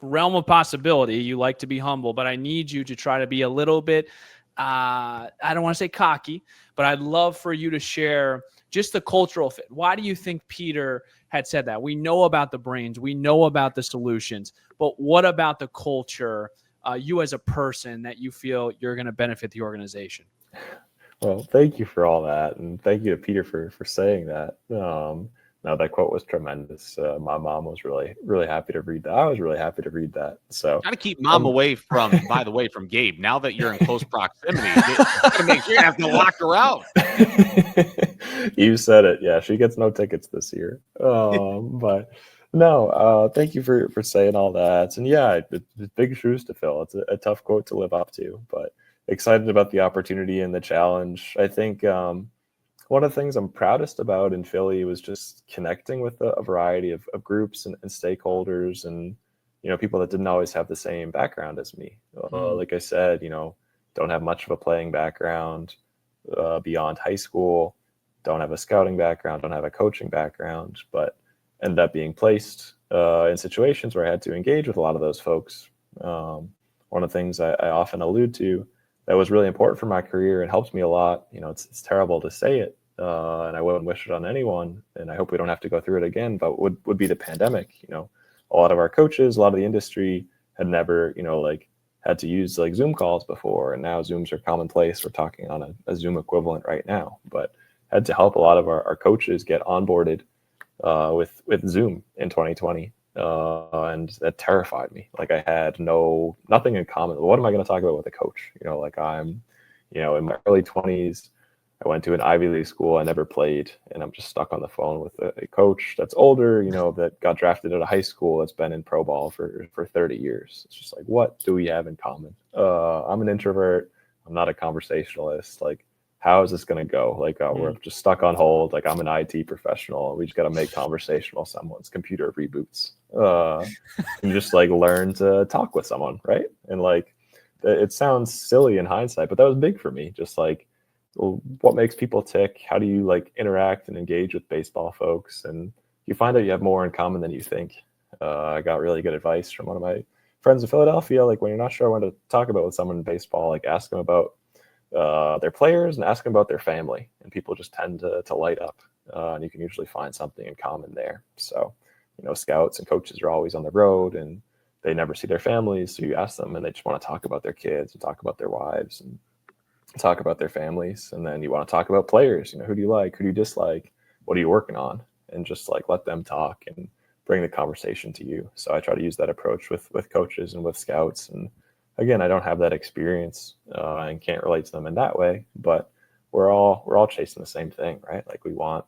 realm of possibility. You like to be humble, but I need you to try to be a little bit, I don't want to say cocky, but I'd love for you to share just the cultural fit. Why do you think Peter had said that? We know about the brains, we know about the solutions, but what about the culture, you as a person, that you feel you're going to benefit the organization? Well, thank you for all that, and thank you to Peter for saying that. No, that quote was tremendous. My mom was really, really happy to read that. I was really happy to read that. So got to keep mom away from, by the way, from Gabe. Now that you're in close proximity, you got to make sure you have to lock her out. You said it. Yeah, she gets no tickets this year. But no, thank you for saying all that. And yeah, it's big shoes to fill. It's a tough quote to live up to, but excited about the opportunity and the challenge. I think one of the things I'm proudest about in Philly was just connecting with a variety of groups and stakeholders, and people that didn't always have the same background as me. Like I said, don't have much of a playing background beyond high school, don't have a scouting background, don't have a coaching background, but ended up being placed in situations where I had to engage with a lot of those folks. One of the things I often allude to that was really important for my career and helps me a lot. It's terrible to say it, and I wouldn't wish it on anyone, and I hope we don't have to go through it again, but would be the pandemic. A lot of our coaches, a lot of the industry had never, had to use like Zoom calls before, and now Zooms are commonplace. We're talking on a Zoom equivalent right now, but had to help a lot of our coaches get onboarded with Zoom in 2020. And that terrified me. Like I had nothing in common. What am I going to talk about with a coach? I'm, in my early 20s, I went to an Ivy League school. I never played, and I'm just stuck on the phone with a coach that's older, that got drafted out of high school, that's been in pro ball for 30 years. It's just like, what do we have in common? I'm an introvert. I'm not a conversationalist. Like, how is this going to go? Like, we're just stuck on hold. Like, I'm an IT professional. We just got to make conversational someone's computer reboots. And just like learn to talk with someone, right? And like, it sounds silly in hindsight, but that was big for me. Just like, well, what makes people tick? How do you like interact and engage with baseball folks? And you find out you have more in common than you think. I got really good advice from one of my friends in Philadelphia. Like, when you're not sure what to talk about with someone in baseball, like ask them about their players and ask them about their family. And people just tend to light up, and you can usually find something in common there. So, scouts and coaches are always on the road and they never see their families. So you ask them and they just want to talk about their kids and talk about their wives and talk about their families. And then you want to talk about players. Who do you like? Who do you dislike? What are you working on? And just like let them talk and bring the conversation to you. So I try to use that approach with coaches and with scouts. And again, I don't have that experience and can't relate to them in that way, but we're all chasing the same thing, right? Like, we want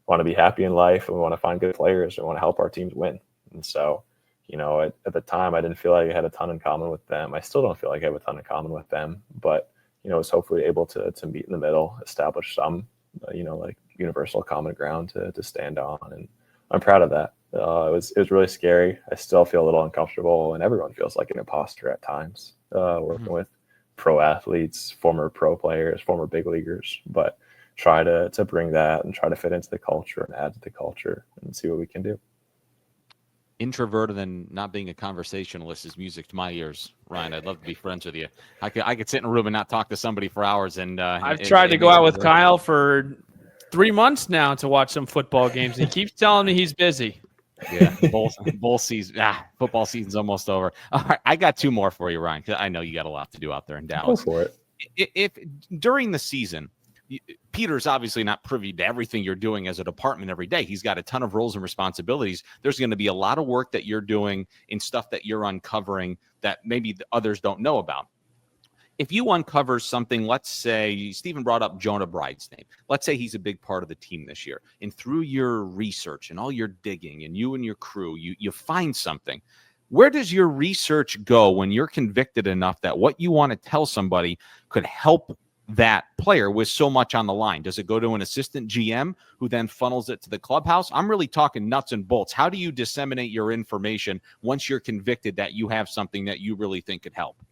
to be happy in life, and we want to find good players, and we want to help our teams win. And so, at the time, I didn't feel like I had a ton in common with them. I still don't feel like I have a ton in common with them, but was hopefully able to meet in the middle, establish some, like universal common ground to stand on. And I'm proud of that. It was really scary. I still feel a little uncomfortable, and everyone feels like an imposter at times, working with pro athletes, former pro players, former big leaguers, but try to bring that and try to fit into the culture and add to the culture and see what we can do. Introverted and not being a conversationalist is music to my ears, Ryan. I'd love to be friends with you. I could sit in a room and not talk to somebody for hours. And I've tried to go out with Kyle for 3 months now to watch some football games. He keeps telling me he's busy. Yeah, bowl season. Football season's almost over. All right, I got 2 more for you, Ryan, because I know you got a lot to do out there in Dallas. Go for it. If during the season, Peter's obviously not privy to everything you're doing as a department every day. He's got a ton of roles and responsibilities. There's going to be a lot of work that you're doing in stuff that you're uncovering that maybe the others don't know about. If you uncover something, let's say Stephen brought up Jonah Bride's name. Let's say he's a big part of the team this year. And through your research and all your digging and you and your crew, you find something. Where does your research go when you're convicted enough that what you want to tell somebody could help that player with so much on the line? Does it go to an assistant GM who then funnels it to the clubhouse? I'm really talking nuts and bolts. How do you disseminate your information once you're convicted that you have something that you really think could help?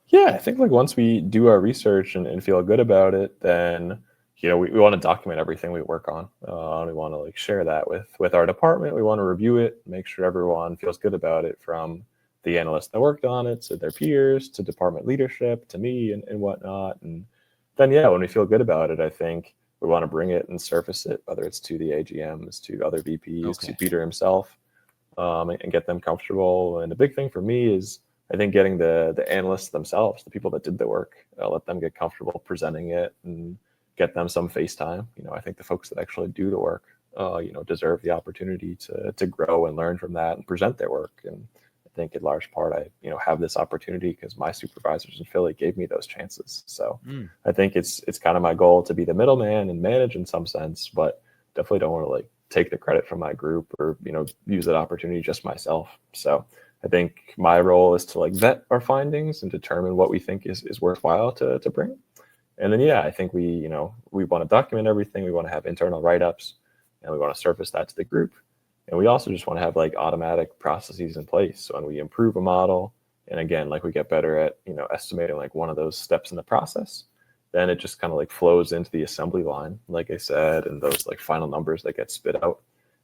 Yeah, I think like once we do our research and feel good about it, then we want to document everything we work on. We want to like share that with our department. We want to review it, make sure everyone feels good about it, from the analysts that worked on it to their peers to department leadership to me and whatnot. And then, when we feel good about it, I think we want to bring it and surface it, whether it's to the AGMs, to other VPs, to Peter himself, and get them comfortable. And the big thing for me is, I think, getting the analysts themselves, the people that did the work, let them get comfortable presenting it and get them some face time. I think the folks that actually do the work, deserve the opportunity to grow and learn from that and present their work. And I think in large part, I have this opportunity because my supervisors in Philly gave me those chances. So I think it's kind of my goal to be the middleman and manage in some sense, but definitely don't want to like take the credit from my group or use that opportunity just myself. So I think my role is to like vet our findings and determine what we think is worthwhile to bring. And then I think we want to document everything. We want to have internal write-ups, and we want to surface that to the group. And we also just want to have like automatic processes in place. So when we improve a model, and again, like we get better at, estimating like one of those steps in the process, then it just kind of like flows into the assembly line, like I said, and those like final numbers that get spit out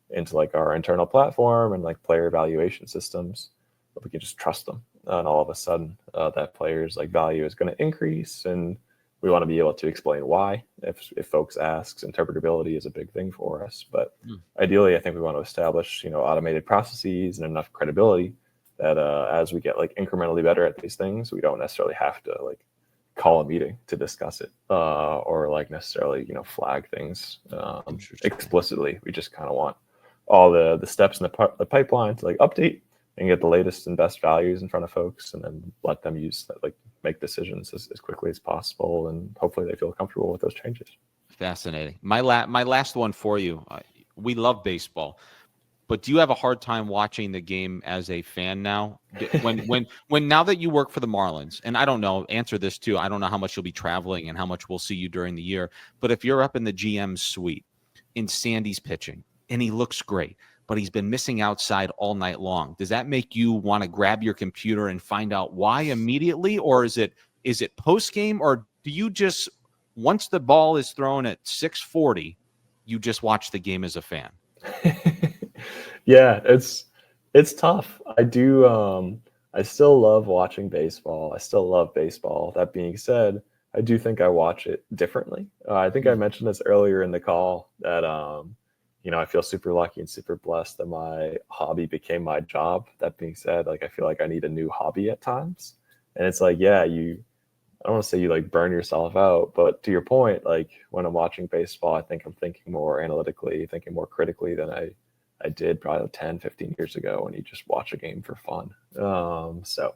into like our internal platform and like player evaluation systems. But we can just trust them. And all of a sudden that player's like value is going to increase. And we want to be able to explain why. If folks ask, interpretability is a big thing for us. But ideally, I think we want to establish, automated processes and enough credibility that as we get like incrementally better at these things, we don't necessarily have to like call a meeting to discuss it or like necessarily, flag things explicitly. We just kind of want all the steps in the pipeline to like update and get the latest and best values in front of folks, and then let them use that, like make decisions as quickly as possible, and hopefully they feel comfortable with those changes. Fascinating. My last one for you. We love baseball, but do you have a hard time watching the game as a fan now? When now that you work for the Marlins, and I don't know, answer this too. I don't know how much you'll be traveling and how much we'll see you during the year. But if you're up in the GM's suite and Sandy's pitching and he looks great, but he's been missing outside all night long, does that make you want to grab your computer and find out why immediately, or is it post game, or do you just once the ball is thrown at 6:40, you just watch the game as a fan? Yeah, it's tough. I do I still love watching baseball. I still love baseball. That being said, I do think I watch it differently. I think I mentioned this earlier in the call that I feel super lucky and super blessed that my hobby became my job. That being said, like I feel like I need a new hobby at times. And it's like, yeah, I don't want to say you like burn yourself out, but to your point, like when I'm watching baseball, I think I'm thinking more analytically, thinking more critically than I did probably 10, 15 years ago when you just watch a game for fun. So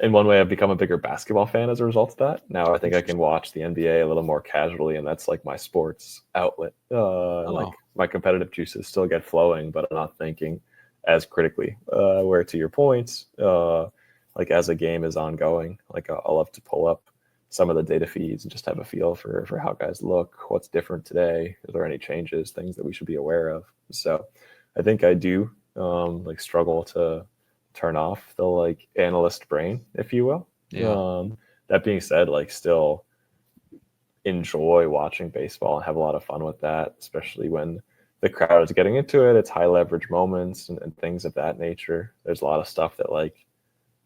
in one way, I've become a bigger basketball fan as a result of that. Now I think I can watch the NBA a little more casually, and that's like my sports outlet. Like my competitive juices still get flowing, but I'm not thinking as critically. Where to your point, like as a game is ongoing, like I'll love to pull up some of the data feeds and just have a feel for how guys look, what's different today, is there any changes, things that we should be aware of. So I think I do like struggle to turn off the like analyst brain, if you will. Yeah. That being said, like still enjoy watching baseball and have a lot of fun with that, especially when the crowd is getting into it. It's high leverage moments and things of that nature. There's a lot of stuff that like,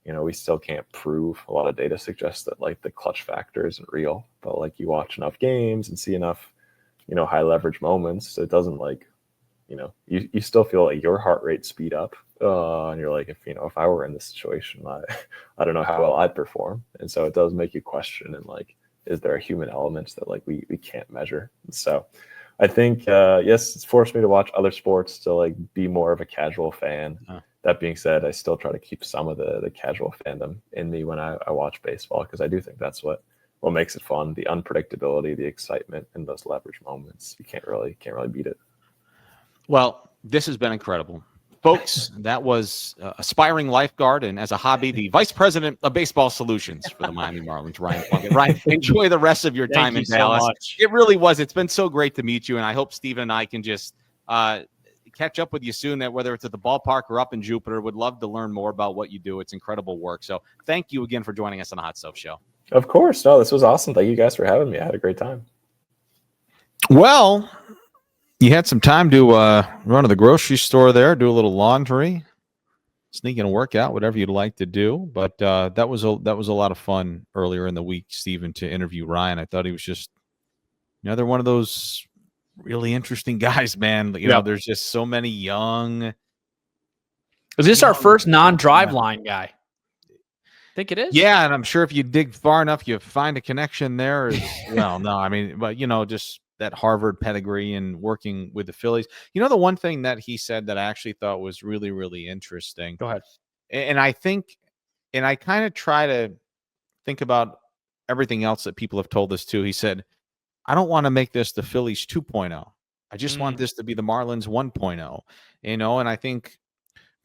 we still can't prove. A lot of data suggests that like the clutch factor isn't real, but like you watch enough games and see enough, high leverage moments, it doesn't like, you still feel like your heart rate speed up. And you're like, if I were in this situation, I don't know how well I'd perform. And so it does make you question and like, is there a human element that like we can't measure? And so I think, yes, it's forced me to watch other sports to like be more of a casual fan. That being said, I still try to keep some of the casual fandom in me when I watch baseball, because I do think that's what makes it fun. The unpredictability, the excitement, and those leverage moments. You can't really beat it. Well, this has been incredible. Folks, that was aspiring lifeguard and as a hobby, the vice president of baseball solutions for the Miami Marlins, Ryan Plunkett. Ryan, enjoy the rest of your time in Dallas. So much. It really was. It's been so great to meet you, and I hope Steven and I can just catch up with you soon, whether it's at the ballpark or up in Jupiter. Would love to learn more about what you do. It's incredible work. So thank you again for joining us on the Hot Stove Show. Of course. No, this was awesome. Thank you guys for having me. I had a great time. Well, you had some time to run to the grocery store there, do a little laundry, sneak in a workout, whatever you'd like to do. But that was a lot of fun earlier in the week, Steven, to interview Ryan. I thought he was just another one of those really interesting guys, man. You know, there's just so many young. Is this our first non-drive line guy? I think it is. Yeah, and I'm sure if you dig far enough, you find a connection there. Well, no, I mean, but just that Harvard pedigree and working with the Phillies. The one thing that he said that I actually thought was really, really interesting. Go ahead. And I think, and I kind of try to think about everything else that people have told us too. He said, I don't want to make this the Phillies 2.0. I just want this to be the Marlins 1.0, and I think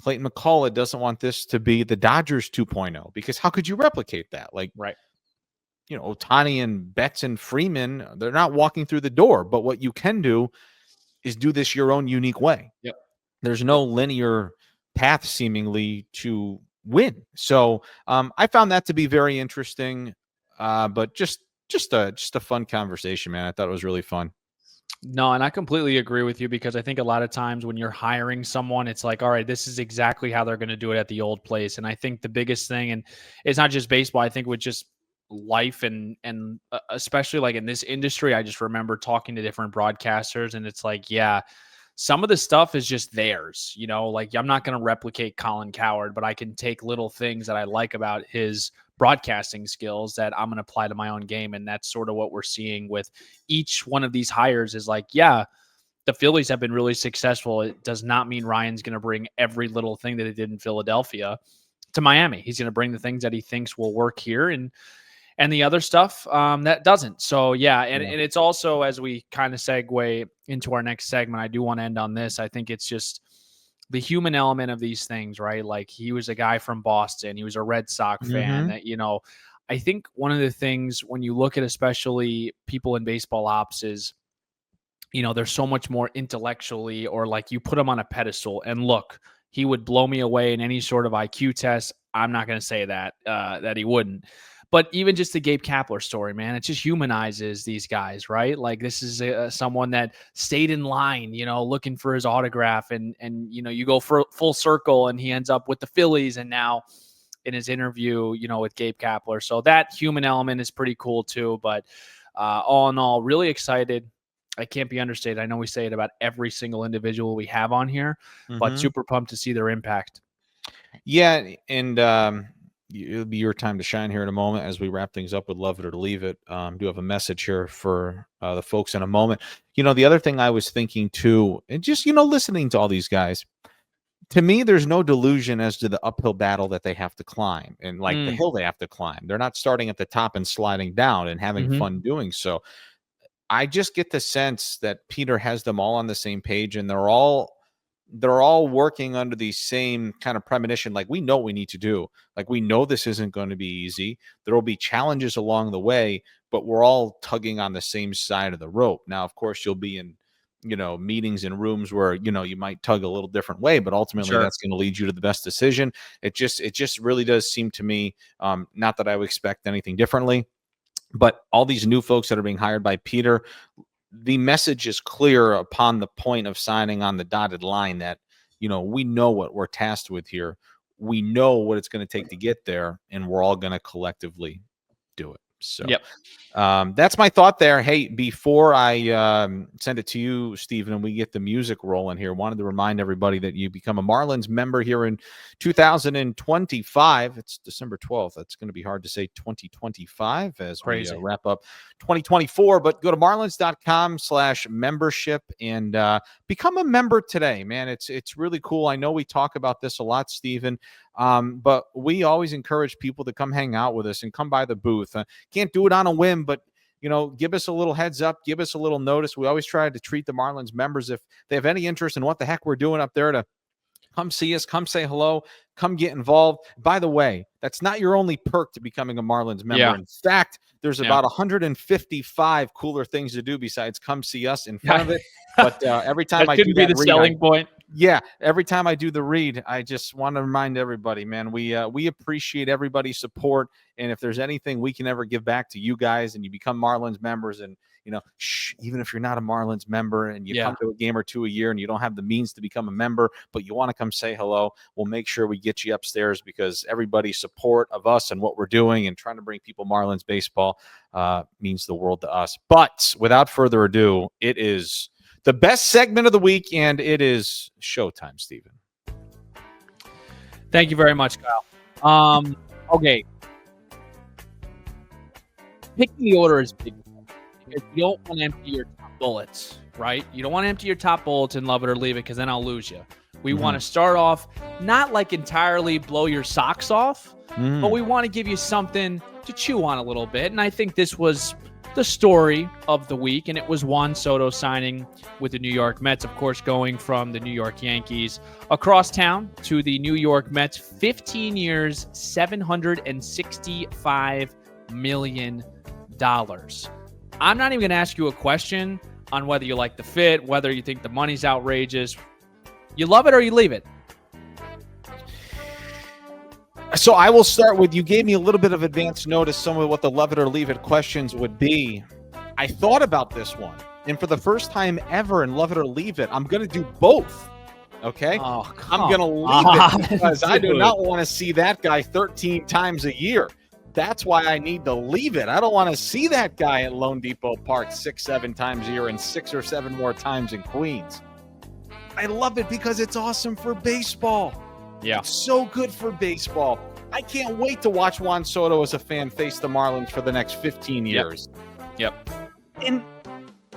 Clayton McCullough doesn't want this to be the Dodgers 2.0, because how could you replicate that? Like, right. Ohtani and Betts and Freeman, they're not walking through the door, but what you can do is do this your own unique way. Yep. There's no linear path seemingly to win. So I found that to be very interesting, but just a fun conversation, man. I thought it was really fun. No, and I completely agree with you, because I think a lot of times when you're hiring someone, it's like, all right, this is exactly how they're going to do it at the old place. And I think the biggest thing, and it's not just baseball, I think with just life and especially like in this industry, I just remember talking to different broadcasters, and it's like, yeah, some of the stuff is just theirs, like I'm not going to replicate Colin Cowherd, but I can take little things that I like about his broadcasting skills that I'm going to apply to my own game. And that's sort of what we're seeing with each one of these hires is like, yeah, the Phillies have been really successful. It does not mean Ryan's going to bring every little thing that he did in Philadelphia to Miami. He's going to bring the things that he thinks will work here. And and the other stuff that doesn't. So yeah, and it's also, as we kind of segue into our next segment, I do want to end on this. I think it's just the human element of these things, right? Like, he was a guy from Boston. He was a Red Sox fan. That, I think one of the things when you look at especially people in baseball ops is, they're so much more intellectually, or like you put them on a pedestal, and look, he would blow me away in any sort of IQ test. I'm not going to say that he wouldn't. But even just the Gabe Kapler story, man, it just humanizes these guys, right? Like, this is someone that stayed in line, looking for his autograph, and you go for full circle, and he ends up with the Phillies, and now in his interview, with Gabe Kapler. So that human element is pretty cool too. But all in all, really excited. I can't be understated. I know we say it about every single individual we have on here, but super pumped to see their impact. Yeah, and it'll be your time to shine here in a moment as we wrap things up with Love It or Leave It. Do have a message here for the folks in a moment. The other thing I was thinking too, and just, listening to all these guys, to me, there's no delusion as to the uphill battle that they have to climb, and like the hill they have to climb. They're not starting at the top and sliding down and having fun doing so. I just get the sense that Peter has them all on the same page, and they're all working under the same kind of premonition. Like, we know what we need to do. Like, we know this isn't going to be easy. There will be challenges along the way, but we're all tugging on the same side of the rope. Now, of course, you'll be in, meetings in rooms where, you might tug a little different way, but ultimately that's going to lead you to the best decision. It just really does seem to me, not that I would expect anything differently, but all these new folks that are being hired by Peter, the message is clear upon the point of signing on the dotted line that, we know what we're tasked with here. We know what it's going to take to get there, and we're all going to collectively do it. So that's my thought there. Hey, before I send it to you, Stephen, and we get the music rolling here, wanted to remind everybody that you become a Marlins member here in 2025. It's December 12th. That's going to be hard to say 2025 as we wrap up 2024. But go to marlins.com/membership and become a member today, man. It's really cool. I know we talk about this a lot, Stephen. But we always encourage people to come hang out with us and come by the booth. Can't do it on a whim, but, give us a little heads up, give us a little notice. We always try to treat the Marlins members, if they have any interest in what the heck we're doing up there, to come see us, come say hello, come get involved. By the way, that's not your only perk to becoming a Marlins member. In fact, there's about 155 cooler things to do besides come see us in front of it. But every time I do that, be the selling point. Yeah, every time I do the read, I just want to remind everybody, man, we appreciate everybody's support, and if there's anything we can ever give back to you guys, and you become Marlins members, and even if you're not a Marlins member and you come to a game or two a year and you don't have the means to become a member, but you want to come say hello, we'll make sure we get you upstairs, because everybody's support of us and what we're doing and trying to bring people Marlins baseball means the world to us. But without further ado, it is the best segment of the week, and it is showtime, Stephen. Thank you very much, Kyle. Okay. Picking the order is big, because you don't want to empty your top bullets, right? You don't want to empty your top bullets and love it or leave it, because then I'll lose you. We want to start off not like entirely blow your socks off, but we want to give you something to chew on a little bit. And I think this was the story of the week, and it was Juan Soto signing with the New York Mets, of course, going from the New York Yankees across town to the New York Mets. 15 years, $765 million. I'm not even going to ask you a question on whether you like the fit, whether you think the money's outrageous. You love it or you leave it? So I will start with, you gave me a little bit of advance notice, some of what the love it or leave it questions would be. I thought about this one, and for the first time ever in love it or leave it, I'm going to do both. Okay? Oh, I'm going to leave it, because I do not want to see that guy 13 times a year. That's why I need to leave it. I don't want to see that guy at Lone Depot Park 6-7 times a year and 6 or 7 more times in Queens. I love it because it's awesome for baseball. Yeah. It's so good for baseball. I can't wait to watch Juan Soto as a fan face the Marlins for the next 15 years. Yep. And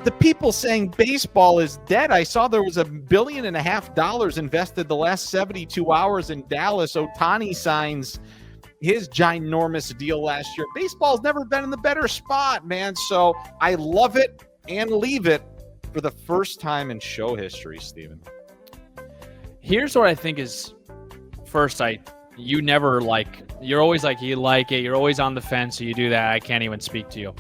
the people saying baseball is dead, I saw there was $1.5 billion invested the last 72 hours in Dallas. Ohtani signs, his ginormous deal last year. Baseball's never been in the better spot, man. So I love it and leave it for the first time in show history, Steven. Here's what I think is first. You never you're always like, you like it. You're always on the fence. So you do that. I can't even speak to you.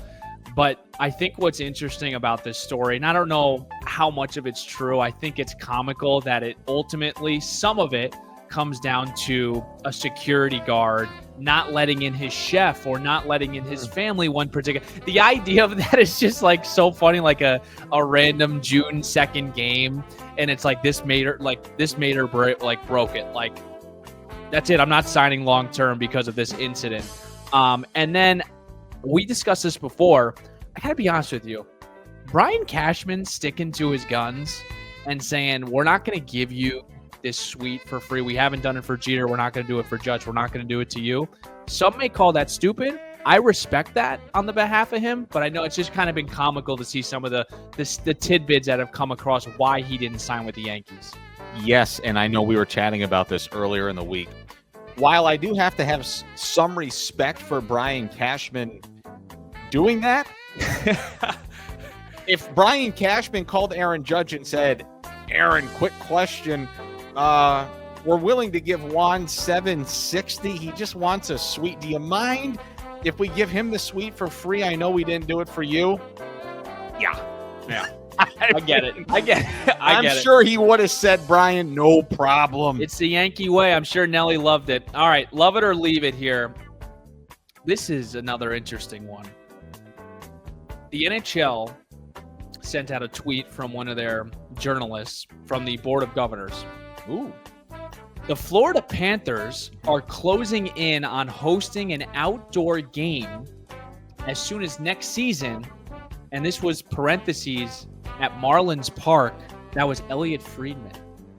But I think what's interesting about this story, and I don't know how much of it's true. I think it's comical that it ultimately, some of it comes down to a security guard not letting in his chef or not letting in his family one particular. The idea of that is just like so funny, like a random June 2nd game. And it's like, this made her broke it. Like, that's it. I'm not signing long-term because of this incident. And then we discussed this before. I gotta be honest with you. Brian Cashman sticking to his guns and saying, we're not going to give you this suite for free. We haven't done it for Jeter. We're not going to do it for Judge. We're not going to do it to you. Some may call that stupid. I respect that on the behalf of him, but I know it's just kind of been comical to see some of the tidbits that have come across why he didn't sign with the Yankees. Yes, and I know we were chatting about this earlier in the week. While I do have to have some respect for Brian Cashman doing that, if Brian Cashman called Aaron Judge and said, Aaron, quick question, we're willing to give Juan $760. He just wants a suite. Do you mind if we give him the suite for free? I know we didn't do it for you. Yeah. I get it. I'm sure he would have said, Brian, no problem. It's the Yankee way. I'm sure Nelly loved it. All right, love it or leave it here. This is another interesting one. The NHL sent out a tweet from one of their journalists from the Board of Governors. Ooh. The Florida Panthers are closing in on hosting an outdoor game as soon as next season. And this was parentheses at Marlins Park. That was Elliot Friedman.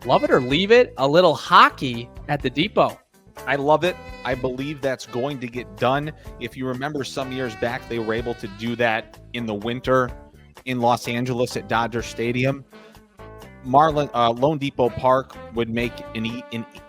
Love it or leave it. A little hockey at the Depot. I love it. I believe that's going to get done. If you remember some years back, they were able to do that in the winter in Los Angeles at Dodger Stadium. Lone Depot Park would make an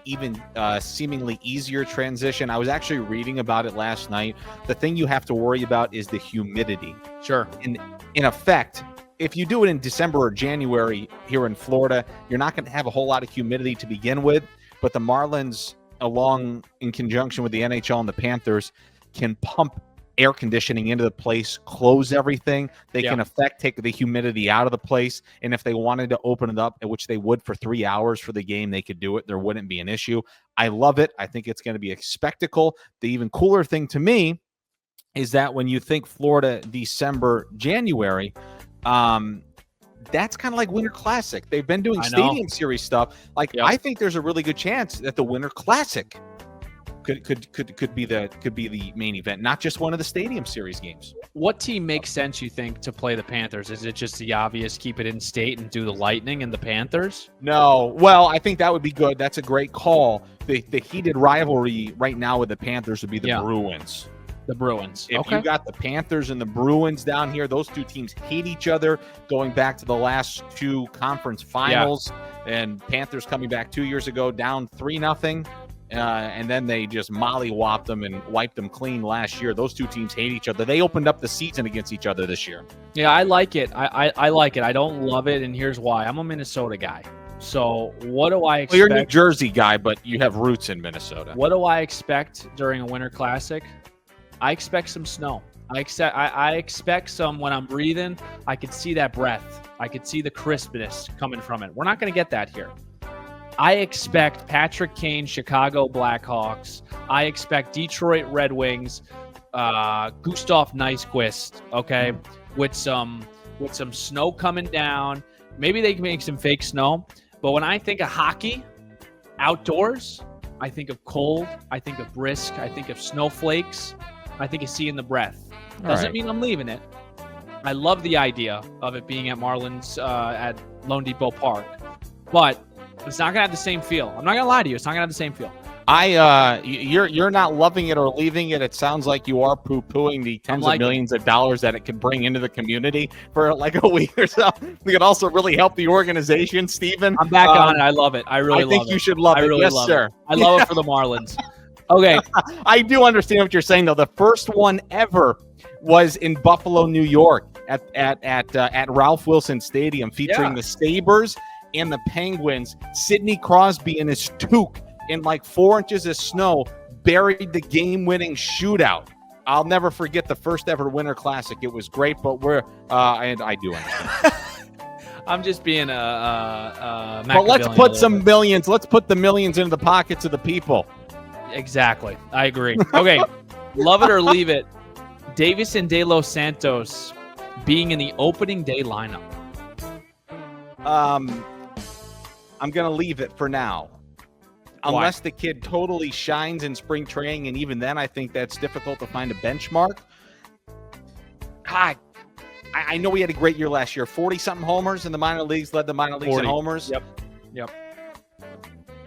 even seemingly easier transition. I was actually reading about it last night. The thing you have to worry about is the humidity. Sure. In effect, if you do it in December or January here in Florida, you're not going to have a whole lot of humidity to begin with. But the Marlins, along in conjunction with the NHL and the Panthers, can pump air conditioning into the place, close everything. They can take the humidity out of the place. And if they wanted to open it up, which they would for 3 hours for the game, they could do it. There wouldn't be an issue. I love it. I think it's going to be a spectacle. The even cooler thing to me is that when you think Florida, December, January, that's kind of like Winter Classic. They've been doing Stadium Series stuff. I think there's a really good chance that the Winter Classic could be the main event, not just one of the Stadium Series games. What team makes sense, you think, to play the Panthers? Is it just the obvious, keep it in state and do the Lightning and the Panthers? No. Well, I think that would be good. That's a great call. The heated rivalry right now with the Panthers would be the Bruins. The Bruins. If you got the Panthers and the Bruins down here, those two teams hate each other going back to the last two conference finals. And Panthers coming back 2 years ago down 3-0. And then they just mollywopped them and wiped them clean last year. Those two teams hate each other. They opened up the season against each other this year. Yeah, I like it. I like it. I don't love it, and here's why. I'm a Minnesota guy. So what do I expect? Well, you're a New Jersey guy, but you have roots in Minnesota. What do I expect during a Winter Classic? I expect some snow. I expect some, when I'm breathing, I could see that breath. I could see the crispness coming from it. We're not going to get that here. I expect Patrick Kane, Chicago Blackhawks. I expect Detroit Red Wings, Gustav Nyquist, okay, with some snow coming down. Maybe they can make some fake snow. But when I think of hockey, outdoors, I think of cold. I think of brisk. I think of snowflakes. I think of seeing the breath. Doesn't mean I'm leaving it. I love the idea of it being at Marlins at Lone Depot Park. But it's not going to have the same feel. I'm not going to lie to you. It's not going to have the same feel. You're not loving it or leaving it. It sounds like you are poo-pooing the tens of millions of dollars that it could bring into the community for like a week or so. We could also really help the organization, Steven. I'm back on it. I love it. I think you should love it. Really yes, love sir. It. I love it for the Marlins. Okay. I do understand what you're saying, though. The first one ever was in Buffalo, New York, at Ralph Wilson Stadium, featuring the Sabres and the Penguins. Sidney Crosby in his toque in like 4 inches of snow buried the game-winning shootout. I'll never forget the first ever Winter Classic. It was great, but and I do understand. I'm just being a but let's put some millions. Let's put the millions into the pockets of the people. Exactly. I agree. Okay. Love it or leave it. Davis and De Los Santos being in the opening day lineup. I'm going to leave it for now. Unless the kid totally shines in spring training, and even then I think that's difficult to find a benchmark. God, I know he had a great year last year. 40-something homers in the minor leagues, led the minor leagues in homers. Yep.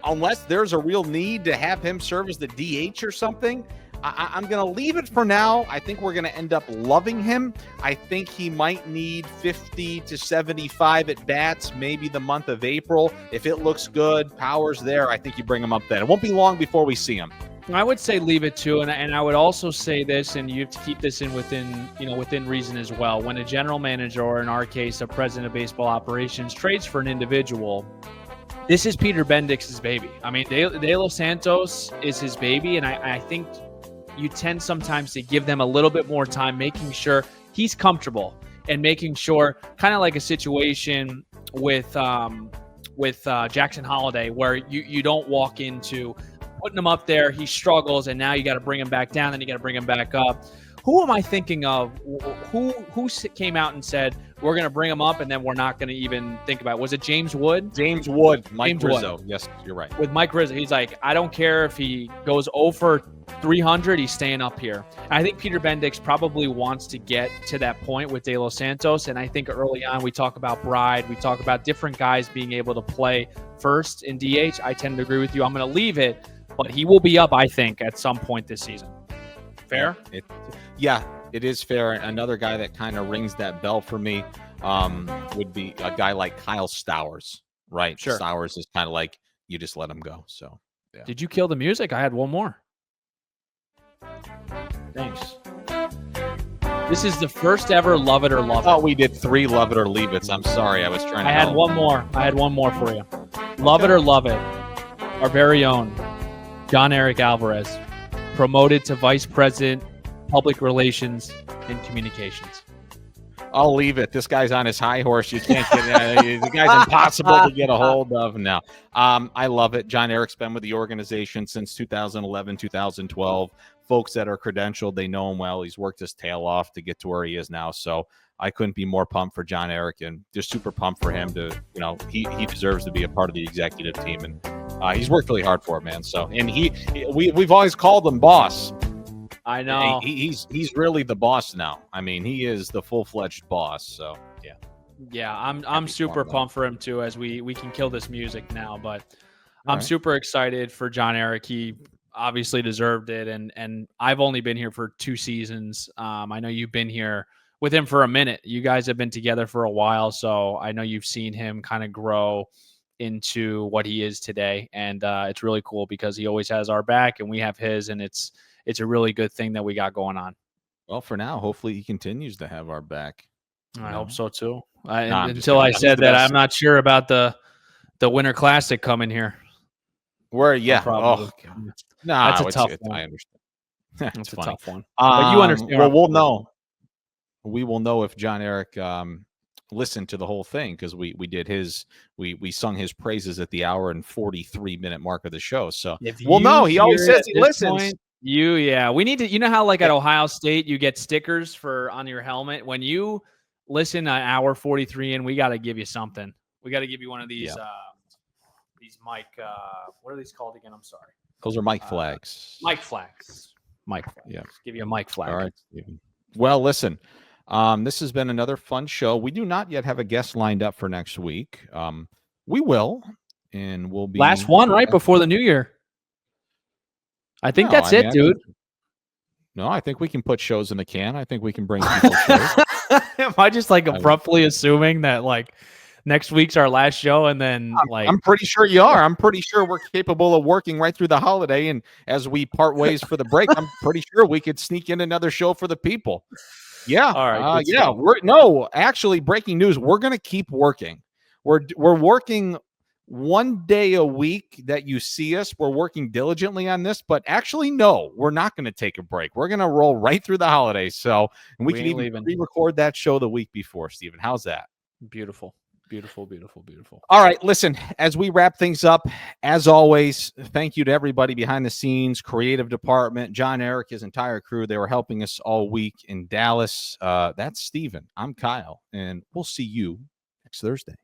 Unless there's a real need to have him serve as the DH or something, I'm going to leave it for now. I think we're going to end up loving him. I think he might need 50 to 75 at bats, maybe the month of April. If it looks good, power's there, I think you bring him up then. It won't be long before we see him. I would say leave it too, and I would also say this, and you have to keep this within reason as well. When a general manager, or in our case, a president of baseball operations, trades for an individual, this is Peter Bendix's baby. I mean, De Los Santos is his baby, and I think you tend sometimes to give them a little bit more time, making sure he's comfortable and making sure, kind of like a situation with Jackson Holiday, where you don't walk into putting him up there, he struggles, and now you got to bring him back down, then you got to bring him back up. Who am I thinking of? Who came out and said we're going to bring him up and then we're not going to even think about it? Was it James Wood? James Wood, Mike Rizzo. Yes, you're right. With Mike Rizzo, he's like, I don't care if he goes 0 for 300, he's staying up here. And I think Peter Bendix probably wants to get to that point with De Los Santos, and I think early on we talk about Bride, we talk about different guys being able to play first in DH. I tend to agree with you. I'm going to leave it, but he will be up, I think, at some point this season. Fair? Yeah, it is fair. Another guy that kind of rings that bell for me would be a guy like Kyle Stowers, right? Sure. Stowers is kind of like, you just let him go. So, yeah. Did you kill the music? I had one more. Thanks. This is the first ever Love It or Love It. Oh, we did 3 Love It or Leave It's. I'm sorry. I was trying to I had one more. I had one more for you. Love It or Love It. Our very own John Eric Alvarez, promoted to Vice President, Public Relations and Communications. I'll leave it. This guy's on his high horse. You can't get the guy's impossible to get a hold of now. I love it. John Eric's been with the organization since 2011, 2012. Folks that are credentialed, they know him well. He's worked his tail off to get to where he is now. So I couldn't be more pumped for John Eric, and just super pumped for him to, he deserves to be a part of the executive team, and he's worked really hard for it, man. So, and we've always called him boss. I know. He's really the boss now. I mean, he is the full-fledged boss. So, yeah. Yeah, I'm super pumped for him too, as we can kill this music now. But I'm super excited for John Eric. He obviously deserved it, and I've only been here for 2 seasons. I know you've been here with him for a minute. You guys have been together for a while, so I know you've seen him kind of grow into what he is today, and it's really cool because he always has our back and we have his, and it's a really good thing that we got going on. Well, for now, hopefully he continues to have our back. I hope so too. Until I said that, I'm not sure about the Winter Classic coming here. Where, yeah. Oh, that's a tough one. I understand. It's funny. a tough one. But you understand. Well, we'll know. We will know if John Eric listened to the whole thing, because we did we sung his praises at the hour and 43-minute mark of the show. So we'll know. He always says he listens. We need to, how like at Ohio State you get stickers on your helmet. When you listen to hour 43 in, we got to give you something. We got to give you one of these mic what are these called again? I'm sorry. Those are mic flags. Mic flags. Yeah. Give you a mic flag. All right, Steven. Well, listen, this has been another fun show. We do not yet have a guest lined up for next week. We will, and we'll be last one right before the new year. I think that's it, dude. No, I think we can put shows in the can. I think we can bring people shows. Am I just like abruptly assuming that like next week's our last show, and then I'm pretty sure you are. I'm pretty sure we're capable of working right through the holiday, and as we part ways for the break, I'm pretty sure we could sneak in another show for the people. Yeah. All right. Good yeah. stuff. Actually, breaking news. We're going to keep working. We're working one day a week that you see us. We're working diligently on this, but actually, no, we're not going to take a break. We're going to roll right through the holidays. So, and we can ain't even leaving. re-record that show the week before, Steven. How's that? Beautiful. Beautiful, beautiful, beautiful. All right, listen, as we wrap things up, as always, thank you to everybody behind the scenes, creative department, John, Eric, his entire crew. They were helping us all week in Dallas. That's Steven. I'm Kyle, and we'll see you next Thursday.